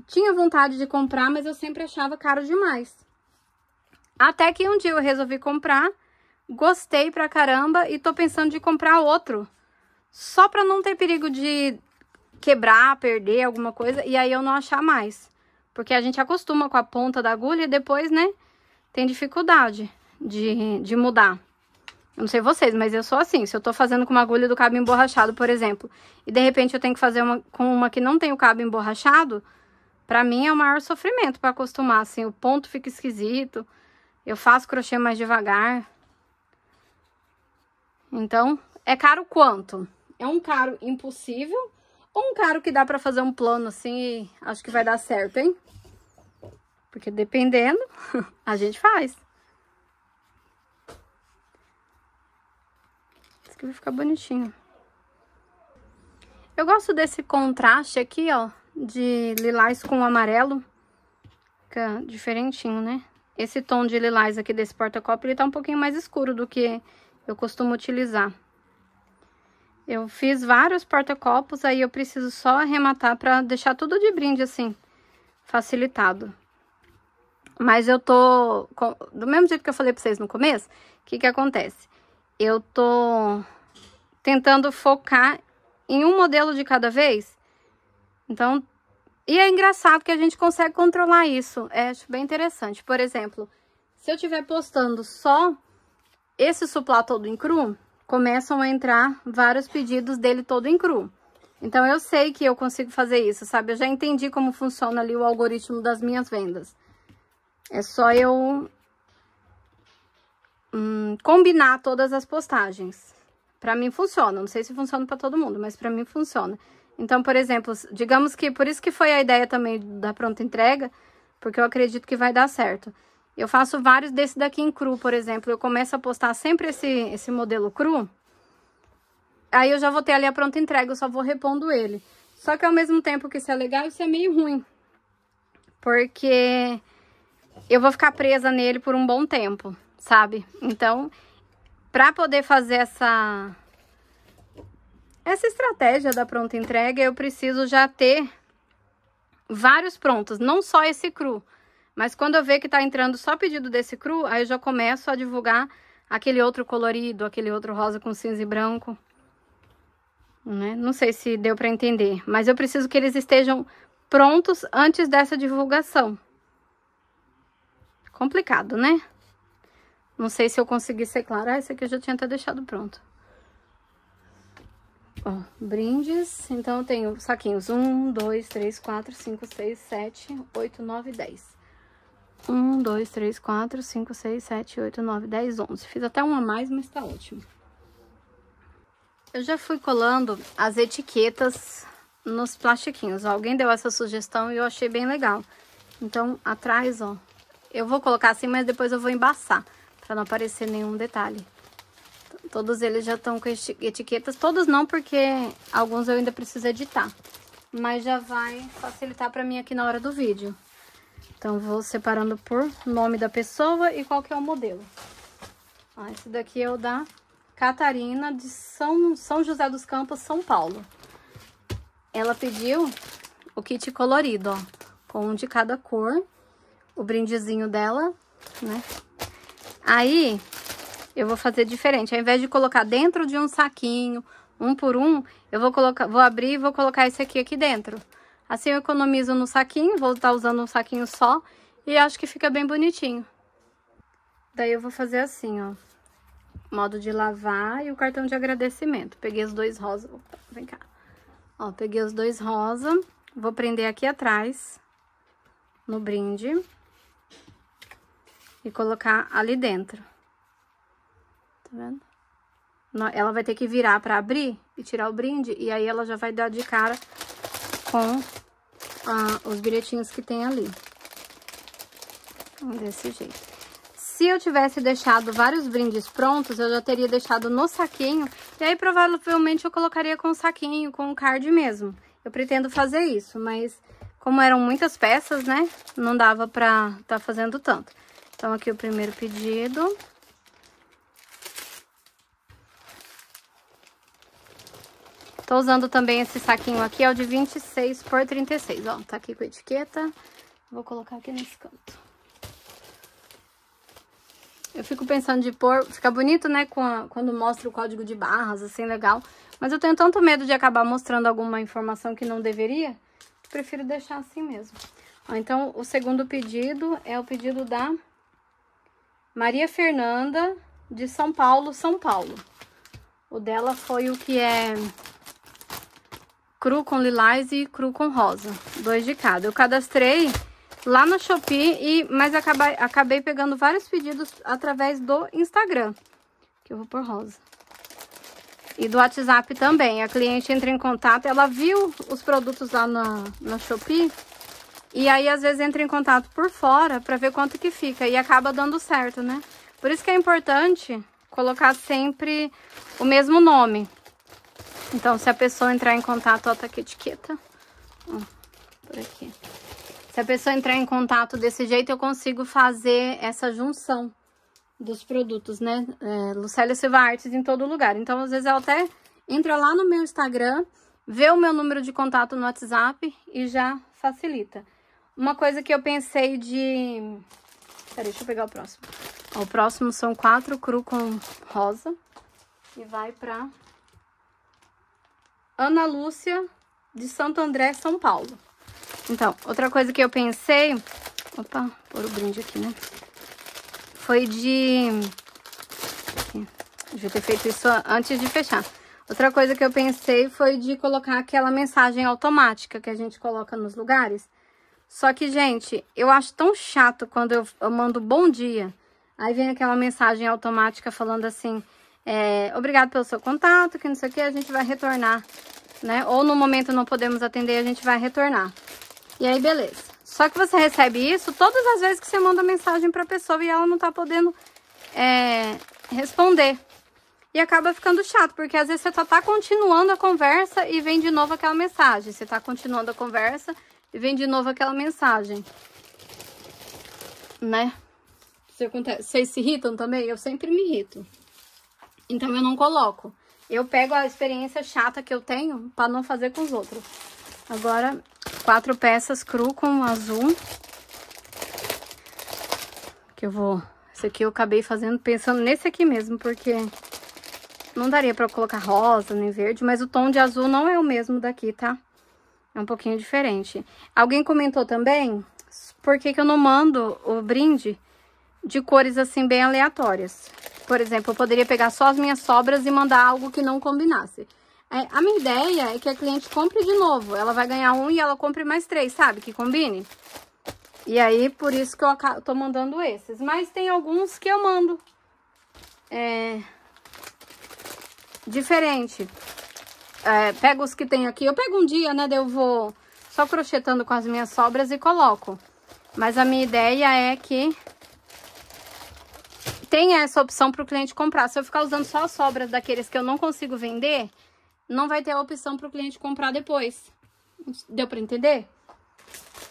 Speaker 1: tinha vontade de comprar, mas eu sempre achava caro demais. Até que um dia eu resolvi comprar, gostei pra caramba e tô pensando de comprar outro. Só pra não ter perigo de quebrar, perder alguma coisa e aí eu não achar mais. Porque a gente acostuma com a ponta da agulha e depois, né, tem dificuldade de mudar. Eu não sei vocês, mas eu sou assim. Se eu tô fazendo com uma agulha do cabo emborrachado, por exemplo, e de repente eu tenho que fazer com uma que não tem o cabo emborrachado, pra mim é o maior sofrimento pra acostumar, assim. O ponto fica esquisito, eu faço crochê mais devagar. Então, é caro quanto? É um caro impossível ou um caro que dá pra fazer um plano assim e acho que vai dar certo, hein? Porque dependendo, a gente faz. Isso aqui vai ficar bonitinho. Eu gosto desse contraste aqui, ó, de lilás com amarelo. Fica diferentinho, né? Esse tom de lilás aqui desse porta-copo, ele tá um pouquinho mais escuro do que eu costumo utilizar. Eu fiz vários porta-copos, aí eu preciso só arrematar pra deixar tudo de brinde, assim, facilitado. Mas eu tô... Do mesmo jeito que eu falei pra vocês no começo, o que que acontece? Eu tô tentando focar em um modelo de cada vez. Então, E é engraçado que a gente consegue controlar isso. Acho bem interessante. Por exemplo, se eu estiver postando só esse suplá todo em cru, começam a entrar vários pedidos dele todo em cru. Então, eu sei que eu consigo fazer isso, sabe? Eu já entendi como funciona ali o algoritmo das minhas vendas. É só eu combinar todas as postagens. Pra mim funciona. Não sei se funciona pra todo mundo, mas pra mim funciona. Então, por exemplo, digamos que... Por isso que foi a ideia também da pronta entrega, porque eu acredito que vai dar certo. Eu faço vários desse daqui em cru, por exemplo. Eu começo a postar sempre esse modelo cru. Aí eu já vou ter ali a pronta entrega, eu só vou repondo ele. Só que ao mesmo tempo que isso é legal, isso é meio ruim. Porque eu vou ficar presa nele por um bom tempo, sabe? Então, pra poder fazer essa estratégia da pronta entrega, eu preciso já ter vários prontos, não só esse cru. Mas quando eu ver que tá entrando só pedido desse cru, aí eu já começo a divulgar aquele outro colorido, aquele outro rosa com cinza e branco. Né? Não sei se deu para entender, mas eu preciso que eles estejam prontos antes dessa divulgação. Complicado, né? Não sei se eu consegui ser clara. Esse aqui eu já tinha até deixado pronto. Ó, brindes. Então, eu tenho saquinhos 1, 2, 3, 4, 5, 6, 7, 8, 9, 10. 1, 2, 3, 4, 5, 6, 7, 8, 9, 10, 11. Fiz até um a mais, mas tá ótimo. Eu já fui colando as etiquetas nos plastiquinhos. Alguém deu essa sugestão e eu achei bem legal. Então, atrás, ó, eu vou colocar assim, mas depois eu vou embaçar, pra não aparecer nenhum detalhe. Todos eles já estão com etiquetas. Todos não, porque alguns eu ainda preciso editar. Mas já vai facilitar pra mim aqui na hora do vídeo. Então, vou separando por nome da pessoa e qual que é o modelo. Ó, esse daqui é o da Catarina, de São José dos Campos, São Paulo. Ela pediu o kit colorido, ó, com um de cada cor, o brindezinho dela, né? Aí, eu vou fazer diferente. Ao invés de colocar dentro de um saquinho, um por um, eu vou abrir e vou colocar esse aqui dentro. Assim eu economizo no saquinho, vou estar usando um saquinho só, e acho que fica bem bonitinho. Daí eu vou fazer assim, ó. Modo de lavar e o cartão de agradecimento. Peguei os dois rosa. Opa, vem cá. Ó, peguei os dois rosa. Vou prender aqui atrás, no brinde. E colocar ali dentro. Tá vendo? Ela vai ter que virar pra abrir e tirar o brinde. E aí ela já vai dar de cara com os bilhetinhos que tem ali. Desse jeito. Se eu tivesse deixado vários brindes prontos, eu já teria deixado no saquinho. E aí, provavelmente, eu colocaria com o saquinho, com o card mesmo. Eu pretendo fazer isso, mas como eram muitas peças, né? Não dava pra tá fazendo tanto. Então, aqui o primeiro pedido. Tô usando também esse saquinho aqui, é o de 26 por 36, ó. Tá aqui com a etiqueta. Vou colocar aqui nesse canto. Eu fico pensando de pôr, fica bonito, né, quando mostra o código de barras, assim, legal. Mas eu tenho tanto medo de acabar mostrando alguma informação que não deveria, que prefiro deixar assim mesmo. Ó, então, o segundo pedido é o pedido da Maria Fernanda, de São Paulo, São Paulo. O dela foi o que é cru com lilás e cru com rosa, 2 de cada. Eu cadastrei lá no Shopee, mas acabei pegando vários pedidos através do Instagram, que eu vou por rosa. E do WhatsApp também. A cliente entra em contato, ela viu os produtos lá no Shopee, e aí às vezes entra em contato por fora pra ver quanto que fica, e acaba dando certo, né? Por isso que é importante colocar sempre o mesmo nome. Então, se a pessoa entrar em contato, ó, tá aqui a etiqueta, ó, por aqui. Se a pessoa entrar em contato desse jeito, eu consigo fazer essa junção dos produtos, né? Lucélia Silva Artes em todo lugar. Então, às vezes, ela até entra lá no meu Instagram, vê o meu número de contato no WhatsApp e já facilita. Uma coisa que eu pensei de... Peraí, deixa eu pegar o próximo. Ó, o próximo são 4 cru com rosa. E vai pra Ana Lúcia, de Santo André, São Paulo. Então, outra coisa que eu pensei... Opa, pôr o brinde aqui, né? Foi de... Aqui. Devia ter feito isso antes de fechar. Outra coisa que eu pensei foi de colocar aquela mensagem automática que a gente coloca nos lugares. Só que, gente, eu acho tão chato quando eu mando bom dia. Aí vem aquela mensagem automática falando assim, obrigado pelo seu contato, que não sei o que, a gente vai retornar, né? Ou no momento não podemos atender, a gente vai retornar. E aí, beleza. Só que você recebe isso todas as vezes que você manda mensagem pra pessoa e ela não tá podendo responder. E acaba ficando chato, porque às vezes você só tá continuando a conversa e vem de novo aquela mensagem. Você tá continuando a conversa e vem de novo aquela mensagem. Né? Vocês se irritam também? Eu sempre me irrito. Então eu não coloco. Eu pego a experiência chata que eu tenho pra não fazer com os outros. Agora, 4 peças cru com azul. Que eu vou... Esse aqui eu acabei fazendo pensando nesse aqui mesmo, porque... Não daria pra eu colocar rosa nem verde, mas o tom de azul não é o mesmo daqui, tá? É um pouquinho diferente. Alguém comentou também por que eu não mando o brinde de cores assim bem aleatórias. Por exemplo, eu poderia pegar só as minhas sobras e mandar algo que não combinasse. A minha ideia é que a cliente compre de novo. Ela vai ganhar um e ela compre mais 3, sabe? Que combine. E aí, por isso que eu tô mandando esses. Mas tem alguns que eu mando. Diferente. Pego os que tem aqui. Eu pego um dia, né? Daí eu vou só crochetando com as minhas sobras e coloco. Mas a minha ideia é que tem essa opção para o cliente comprar. Se eu ficar usando só as sobras daqueles que eu não consigo vender, não vai ter a opção para o cliente comprar depois. Deu para entender?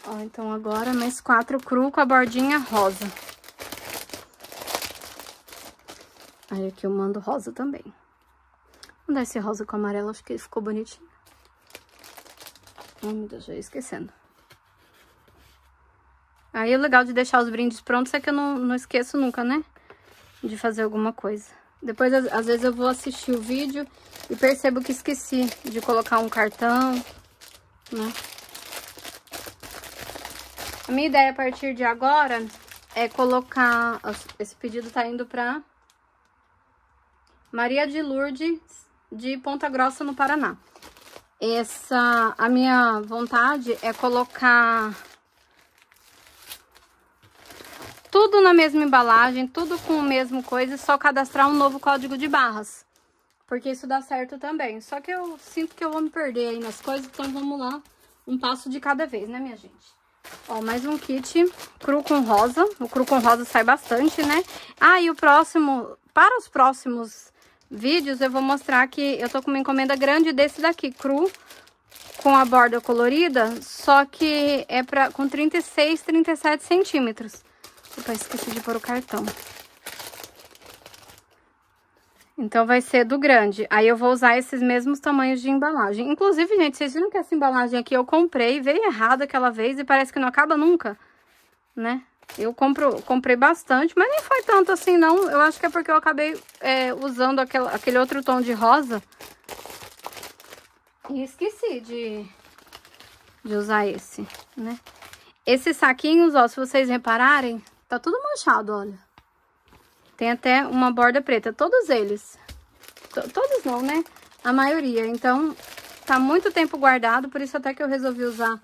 Speaker 1: Ó, então agora mais 4 cru com a bordinha rosa. Aí aqui eu mando rosa também. Vou dar esse rosa com amarelo, acho que ele ficou bonitinho. Meu Deus, já ia esquecendo. Aí o legal de deixar os brindes prontos é que eu não esqueço nunca, né? De fazer alguma coisa. Depois, às vezes, eu vou assistir o vídeo e percebo que esqueci de colocar um cartão, né? A minha ideia a partir de agora é colocar... Esse pedido tá indo pra Maria de Lourdes, de Ponta Grossa, no Paraná. A minha vontade é colocar tudo na mesma embalagem, tudo com a mesma coisa, só cadastrar um novo código de barras. Porque isso dá certo também. Só que eu sinto que eu vou me perder aí nas coisas, então vamos lá, um passo de cada vez, né, minha gente? Ó, mais um kit cru com rosa. O cru com rosa sai bastante, né? E o próximo, para os próximos vídeos, eu vou mostrar que eu tô com uma encomenda grande desse daqui, cru, com a borda colorida, só que é com 36, 37 centímetros. Opa, esqueci de pôr o cartão. Então, vai ser do grande. Aí, eu vou usar esses mesmos tamanhos de embalagem. Inclusive, gente, vocês viram que essa embalagem aqui eu comprei, veio errada aquela vez e parece que não acaba nunca, né? Eu comprei bastante, mas nem foi tanto assim, não. Eu acho que é porque eu acabei usando aquele outro tom de rosa. E esqueci de usar esse, né? Esses saquinhos, ó, se vocês repararem, tá tudo manchado, olha. Tem até uma borda preta, todos eles. Todos não, né? A maioria. Então, tá muito tempo guardado, por isso até que eu resolvi usar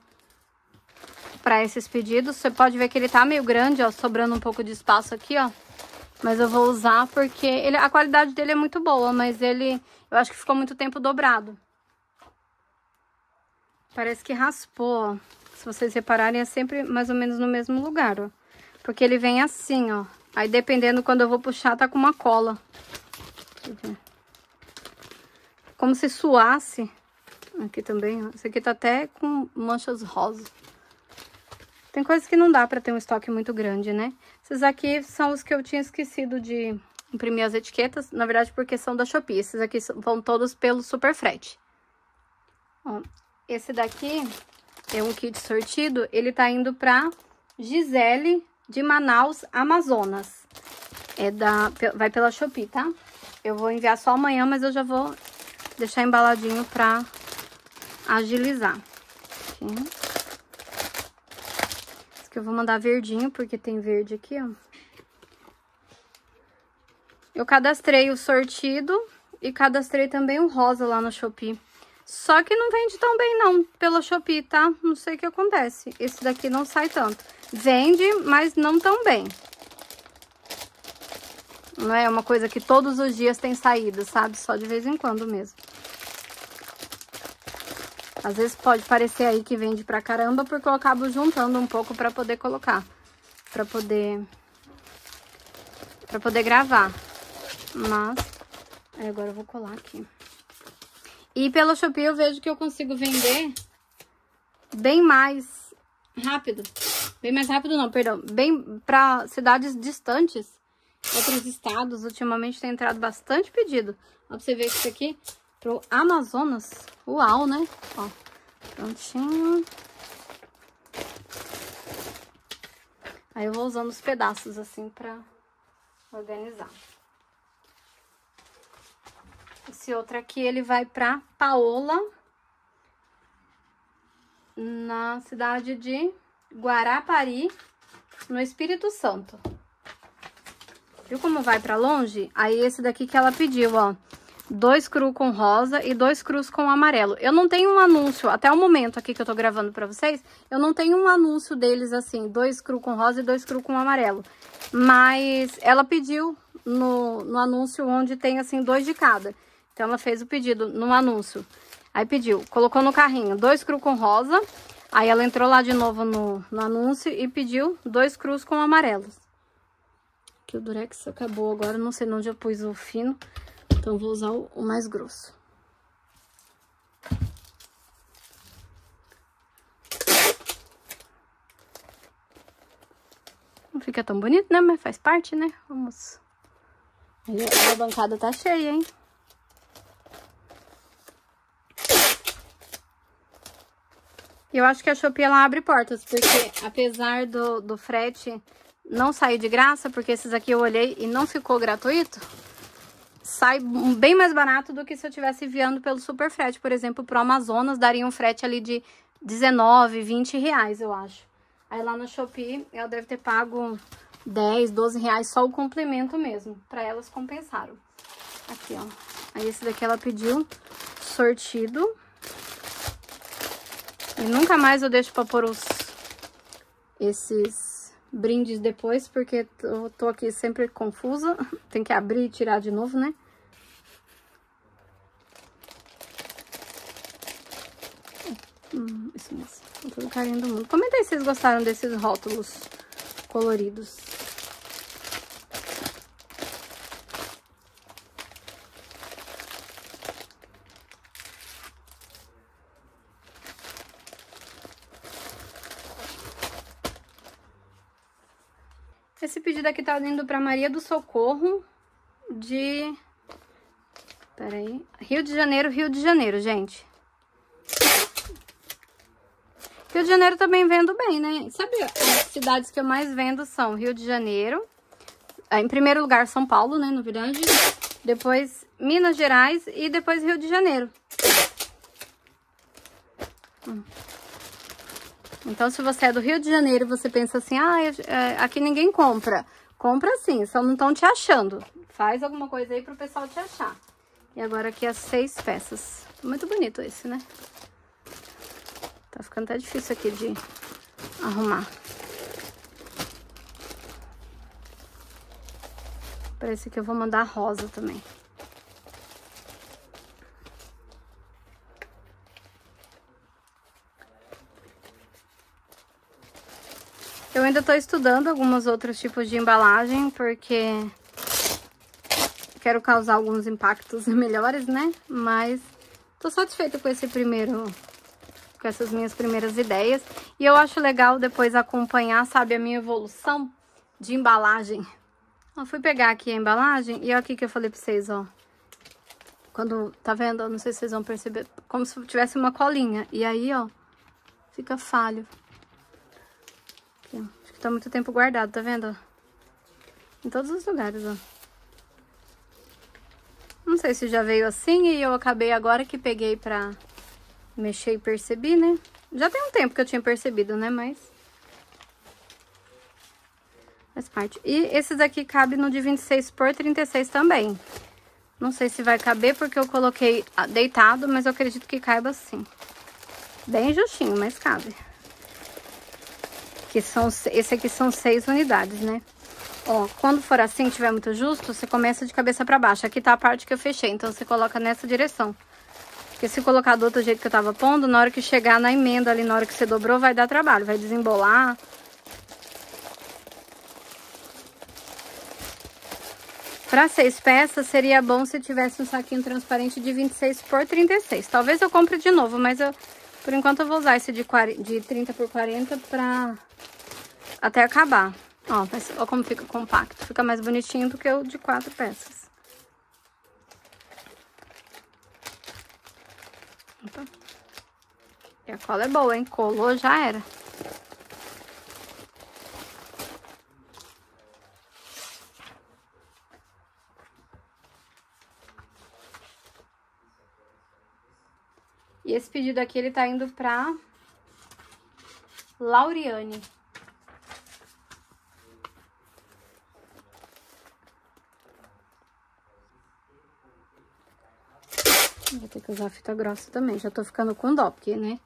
Speaker 1: pra esses pedidos. Você pode ver que ele tá meio grande, ó, sobrando um pouco de espaço aqui, ó. Mas eu vou usar porque a qualidade dele é muito boa, mas eu acho que ficou muito tempo dobrado. Parece que raspou, ó. Se vocês repararem, é sempre mais ou menos no mesmo lugar, ó. Porque ele vem assim, ó. Aí, dependendo, quando eu vou puxar, tá com uma cola. Como se suasse. Aqui também, ó. Esse aqui tá até com manchas rosa. Tem coisas que não dá pra ter um estoque muito grande, né? Esses aqui são os que eu tinha esquecido de imprimir as etiquetas. Na verdade, porque são da Shopee. Esses aqui vão todos pelo Super Frete. Ó, esse daqui é um kit sortido. Ele tá indo pra Gisele, de Manaus, Amazonas. Vai pela Shopee, tá? Eu vou enviar só amanhã, mas eu já vou deixar embaladinho pra agilizar. Aqui. Esse aqui eu vou mandar verdinho, porque tem verde aqui, ó. Eu cadastrei o sortido e cadastrei também o rosa lá no Shopee. Só que não vende tão bem não, pela Shopee, tá? Não sei o que acontece. Esse daqui não sai tanto. Vende, mas não tão bem. Não é uma coisa que todos os dias tem saído, sabe? Só de vez em quando mesmo. Às vezes pode parecer aí que vende pra caramba, porque eu acabo juntando um pouco pra poder colocar. Pra poder gravar. Mas, agora eu vou colar aqui. E pelo Shopee eu vejo que eu consigo vender bem mais rápido. Bem mais rápido não, perdão. Bem pra cidades distantes. Outros estados, ultimamente tem entrado bastante pedido. Ó, pra você ver que isso aqui, pro Amazonas. Uau, né? Ó, prontinho. Aí eu vou usando os pedaços assim pra organizar. Esse outro aqui, ele vai pra Paola, na cidade de Guarapari, no Espírito Santo. Viu como vai pra longe? Aí esse daqui que ela pediu, ó. 2 cru com rosa e 2 crus com amarelo. Eu não tenho um anúncio, até o momento aqui que eu tô gravando pra vocês, eu não tenho um anúncio deles assim, 2 cru com rosa e 2 cru com amarelo. Mas ela pediu no anúncio onde tem assim 2 de cada. Então ela fez o pedido no anúncio. Aí pediu, colocou no carrinho 2 cru com rosa. Aí ela entrou lá de novo no anúncio e pediu 2 crus com amarelos. Aqui o durex acabou agora, não sei onde eu pus o fino. Então vou usar o mais grosso. Não fica tão bonito, né? Mas faz parte, né? Vamos. A bancada tá cheia, hein? Eu acho que a Shopee, ela abre portas, porque apesar do frete não sair de graça, porque esses aqui eu olhei e não ficou gratuito, sai bem mais barato do que se eu tivesse enviando pelo super frete. Por exemplo, pro Amazonas, daria um frete ali de 19, 20 reais, eu acho. Aí lá na Shopee, ela deve ter pago 10, 12 reais só o complemento mesmo. Pra elas compensaram. Aqui, ó. Aí esse daqui ela pediu sortido. E nunca mais eu deixo pra pôr esses brindes depois, porque eu tô aqui sempre confusa. Tem que abrir e tirar de novo, né? Isso mesmo. Com todo o carinho do mundo. Comenta aí se vocês gostaram desses rótulos coloridos. Esse pedido aqui tá indo pra Maria do Socorro de... Peraí. Rio de Janeiro, gente. Rio de Janeiro também vendo bem, né? Sabe, as cidades que eu mais vendo são Rio de Janeiro. Em primeiro lugar, São Paulo, né, na verdade. Depois, Minas Gerais e depois Rio de Janeiro. Então, se você é do Rio de Janeiro e você pensa assim, aqui ninguém compra. Compra sim, só não estão te achando. Faz alguma coisa aí pro pessoal te achar. E agora aqui as 6 peças. Muito bonito esse, né? Tá ficando até difícil aqui de arrumar. Parece que eu vou mandar rosa também. Eu ainda tô estudando alguns outros tipos de embalagem, porque quero causar alguns impactos melhores, né? Mas tô satisfeita com esse primeiro... com essas minhas primeiras ideias. E eu acho legal depois acompanhar, sabe, a minha evolução de embalagem. Eu fui pegar aqui a embalagem e olha aqui que eu falei pra vocês, ó. Quando, tá vendo? Eu não sei se vocês vão perceber. Como se tivesse uma colinha. E aí, ó, fica falho. Aqui, ó. Acho que tá muito tempo guardado, tá vendo? Em todos os lugares, ó. Não sei se já veio assim e eu acabei agora que peguei pra... mexer e percebi, né? Já tem um tempo que eu tinha percebido, né? Mas Faz parte. E esses aqui cabe no de 26 por 36 também. Não sei se vai caber porque eu coloquei deitado, mas eu acredito que caiba sim. Bem justinho, mas cabe. Esse aqui são 6 unidades, né? Ó, quando for assim, tiver muito justo, você começa de cabeça pra baixo. Aqui tá a parte que eu fechei, então você coloca nessa direção. Porque se colocar do outro jeito que eu tava pondo, na hora que chegar na emenda ali, na hora que você dobrou, vai dar trabalho, vai desembolar. Para 6 peças, seria bom se tivesse um saquinho transparente de 26 por 36. Talvez eu compre de novo, mas por enquanto eu vou usar esse de 30 por 40 pra até acabar. Ó, ó como fica compacto. Fica mais bonitinho do que o de 4 peças. Opa. E a cola é boa, hein? Colou, já era. E esse pedido aqui, ele tá indo pra Lauriane. Vou ter que usar fita grossa também. Já tô ficando com dó, porque, né?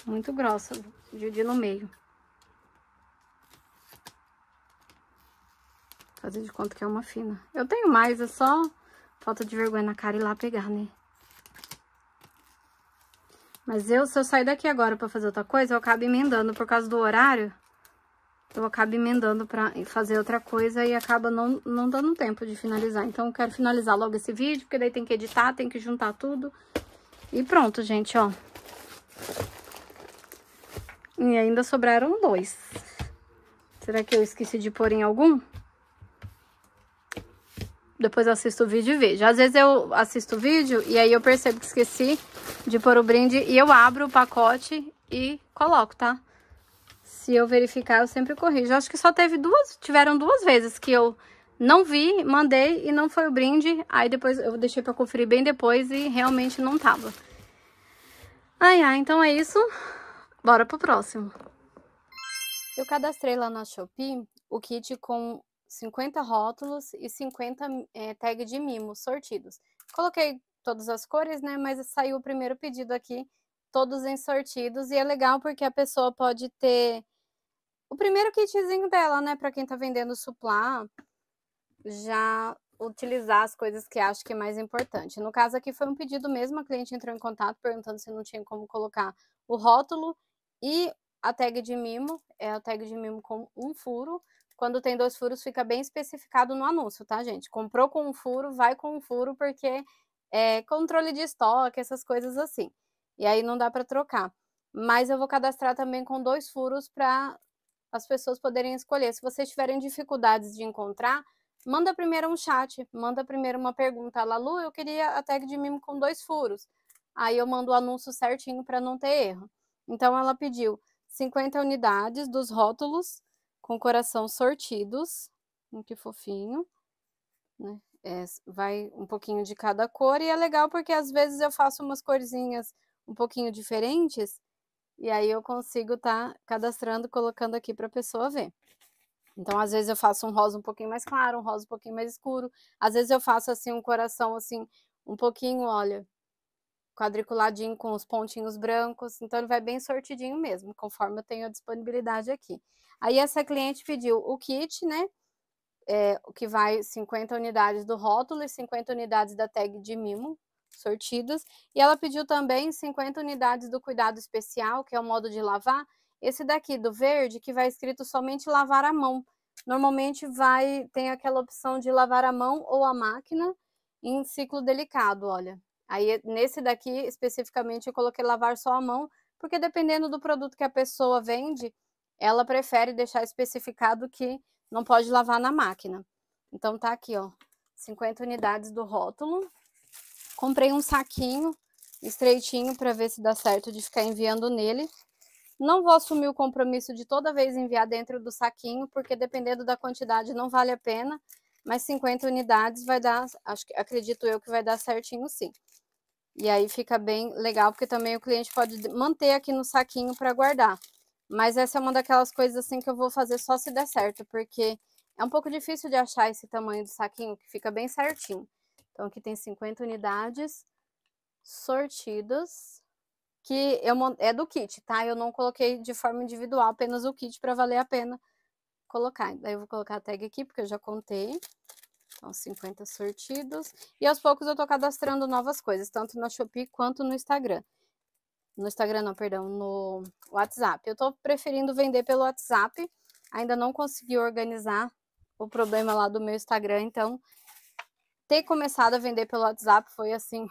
Speaker 1: Muito grossa. Dividir no meio. Fazer de conta que é uma fina. Eu tenho mais, é só falta de vergonha na cara ir lá pegar, né? Mas se eu sair daqui agora pra fazer outra coisa, eu acabo emendando por causa do horário. Eu acabo emendando pra fazer outra coisa e acaba não dando tempo de finalizar. Então, eu quero finalizar logo esse vídeo, porque daí tem que editar, tem que juntar tudo. E pronto, gente, ó. E ainda sobraram 2. Será que eu esqueci de pôr em algum? Depois eu assisto o vídeo e vejo. Às vezes eu assisto o vídeo e aí eu percebo que esqueci de pôr o brinde e eu abro o pacote e coloco, tá? Se eu verificar, eu sempre corrijo. Acho que só tiveram 2 vezes que eu não vi, mandei e não foi o brinde. Aí depois eu deixei pra conferir bem depois e realmente não tava. Ai, então é isso. Bora pro próximo. Eu cadastrei lá na Shopee o kit com 50 rótulos e 50 tag de mimo sortidos. Coloquei todas as cores, né? Mas saiu o primeiro pedido aqui, todos em sortidos. E é legal porque a pessoa pode ter o primeiro kitzinho dela, né? Pra quem tá vendendo suplá, já utilizar as coisas que acho que é mais importante. No caso aqui foi um pedido mesmo, a cliente entrou em contato perguntando se não tinha como colocar o rótulo e a tag de mimo, é a tag de mimo com um furo. Quando tem 2 furos, fica bem especificado no anúncio, tá, gente? Comprou com um furo, vai com um furo, porque é controle de estoque, essas coisas assim. E aí não dá para trocar. Mas eu vou cadastrar também com 2 furos para as pessoas poderem escolher. Se vocês tiverem dificuldades de encontrar, manda primeiro um chat, manda primeiro uma pergunta. Lalu, eu queria a tag de mimo com 2 furos. Aí eu mando o anúncio certinho para não ter erro. Então ela pediu 50 unidades dos rótulos com coração sortidos. Que fofinho, né? Vai um pouquinho de cada cor e é legal porque às vezes eu faço umas corzinhas um pouquinho diferentes e aí eu consigo estar cadastrando, colocando aqui para a pessoa ver. Então, às vezes eu faço um rosa um pouquinho mais claro, um rosa um pouquinho mais escuro. Às vezes eu faço assim um coração assim um pouquinho, olha, quadriculadinho com os pontinhos brancos. Então ele vai bem sortidinho mesmo, conforme eu tenho a disponibilidade aqui. Aí essa cliente pediu o kit, né? O que vai 50 unidades do rótulo e 50 unidades da tag de mimo sortidas. E ela pediu também 50 unidades do cuidado especial, que é o modo de lavar. Esse daqui do verde, que vai escrito somente lavar a mão. Normalmente tem aquela opção de lavar a mão ou a máquina em ciclo delicado, olha. Aí nesse daqui, especificamente, eu coloquei lavar só a mão, porque dependendo do produto que a pessoa vende, ela prefere deixar especificado que não pode lavar na máquina. Então tá aqui, ó, 50 unidades do rótulo. Comprei um saquinho estreitinho para ver se dá certo de ficar enviando nele. Não vou assumir o compromisso de toda vez enviar dentro do saquinho, porque dependendo da quantidade não vale a pena, mas 50 unidades vai dar, acredito eu que vai dar certinho sim. E aí fica bem legal, porque também o cliente pode manter aqui no saquinho para guardar. Mas essa é uma daquelas coisas assim que eu vou fazer só se der certo, porque é um pouco difícil de achar esse tamanho do saquinho, que fica bem certinho. Então aqui tem 50 unidades sortidas, que é do kit, tá? Eu não coloquei de forma individual, apenas o kit para valer a pena colocar. Daí eu vou colocar a tag aqui, porque eu já contei. Então, 50 sortidos. E aos poucos eu tô cadastrando novas coisas, tanto na Shopee quanto no Instagram. No Instagram não, perdão, no WhatsApp. Eu tô preferindo vender pelo WhatsApp. Ainda não consegui organizar o problema lá do meu Instagram, então ter começado a vender pelo WhatsApp foi assim,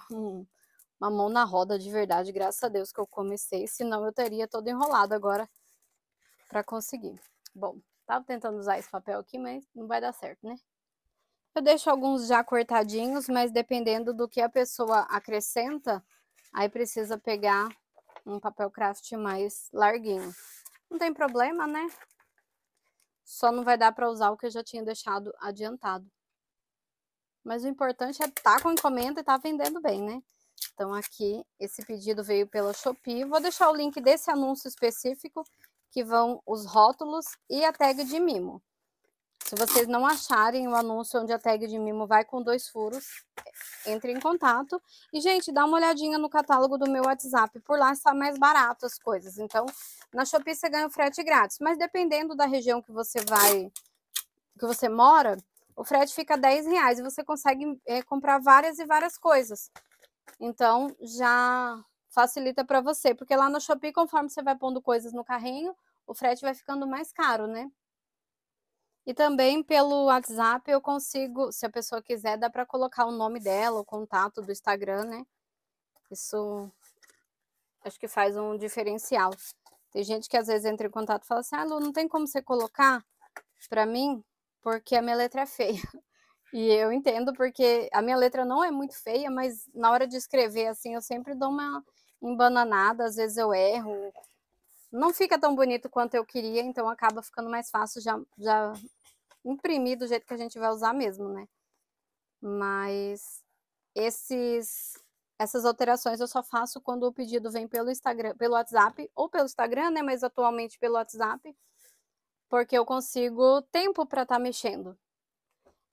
Speaker 1: uma mão na roda de verdade, graças a Deus que eu comecei, senão eu teria todo enrolado agora para conseguir. Bom, tava tentando usar esse papel aqui, mas não vai dar certo, né? Eu deixo alguns já cortadinhos, mas dependendo do que a pessoa acrescenta, aí precisa pegar um papel craft mais larguinho. Não tem problema, né? Só não vai dar para usar o que eu já tinha deixado adiantado. Mas o importante é estar com encomenda e estar vendendo bem, né? Então aqui, esse pedido veio pela Shopee. Vou deixar o link desse anúncio específico, que vão os rótulos e a tag de mimo. Se vocês não acharem o anúncio onde a tag de mimo vai com 2 furos, entre em contato. E, gente, dá uma olhadinha no catálogo do meu WhatsApp. Por lá está mais barato as coisas. Então, na Shopee você ganha o frete grátis. Mas dependendo da região que você mora, o frete fica R$10 e você consegue comprar várias e várias coisas. Então, já facilita para você. Porque lá no Shopee, conforme você vai pondo coisas no carrinho, o frete vai ficando mais caro, né? E também pelo WhatsApp eu consigo, se a pessoa quiser, dá para colocar o nome dela, o contato do Instagram, né? Isso acho que faz um diferencial. Tem gente que às vezes entra em contato e fala assim: ah, Lu, não tem como você colocar para mim, porque a minha letra é feia. E eu entendo, porque a minha letra não é muito feia, mas na hora de escrever assim, eu sempre dou uma embananada, às vezes eu erro. Não fica tão bonito quanto eu queria, então acaba ficando mais fácil já imprimir do jeito que a gente vai usar mesmo, né? Mas essas alterações eu só faço quando o pedido vem pelo Instagram, pelo WhatsApp ou pelo Instagram, né? Mas atualmente pelo WhatsApp, porque eu consigo tempo para estar mexendo.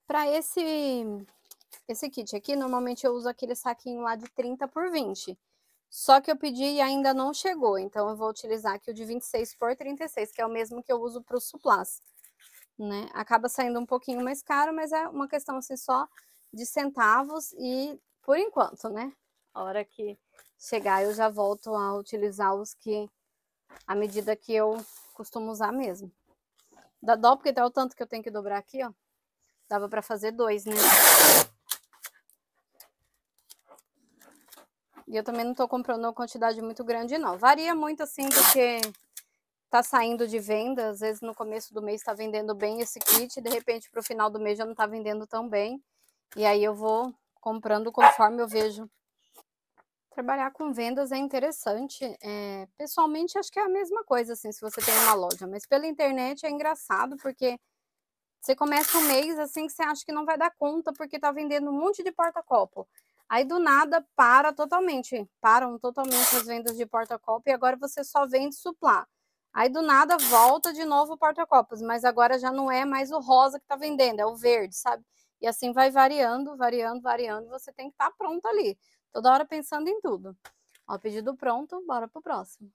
Speaker 1: Para esse kit aqui, normalmente eu uso aquele saquinho lá de 30 por 20. Só que eu pedi e ainda não chegou, então eu vou utilizar aqui o de 26 por 36, que é o mesmo que eu uso para os suplás, né? Acaba saindo um pouquinho mais caro, mas é uma questão assim só de centavos e por enquanto, né? A hora que chegar eu já volto a utilizar os que a medida que eu costumo usar mesmo. Dá dó porque tá o tanto que eu tenho que dobrar aqui, ó. Dava para fazer 2, né? E eu também não tô comprando uma quantidade muito grande, não. Varia muito, assim, do que tá saindo de venda. Às vezes, no começo do mês tá vendendo bem esse kit, de repente, pro final do mês já não tá vendendo tão bem. E aí, eu vou comprando conforme eu vejo. Trabalhar com vendas é interessante. Pessoalmente, acho que é a mesma coisa, assim, se você tem uma loja. Mas pela internet é engraçado, porque você começa um mês, assim, que você acha que não vai dar conta, porque tá vendendo um monte de porta-copo. Aí, do nada, param totalmente as vendas de porta-copo e agora você só vende suplá. Aí, do nada, volta de novo o porta-copos, mas agora já não é mais o rosa que tá vendendo, é o verde, sabe? E assim vai variando, variando, variando, você tem que estar pronto ali. Toda hora pensando em tudo. Ó, pedido pronto, bora pro próximo.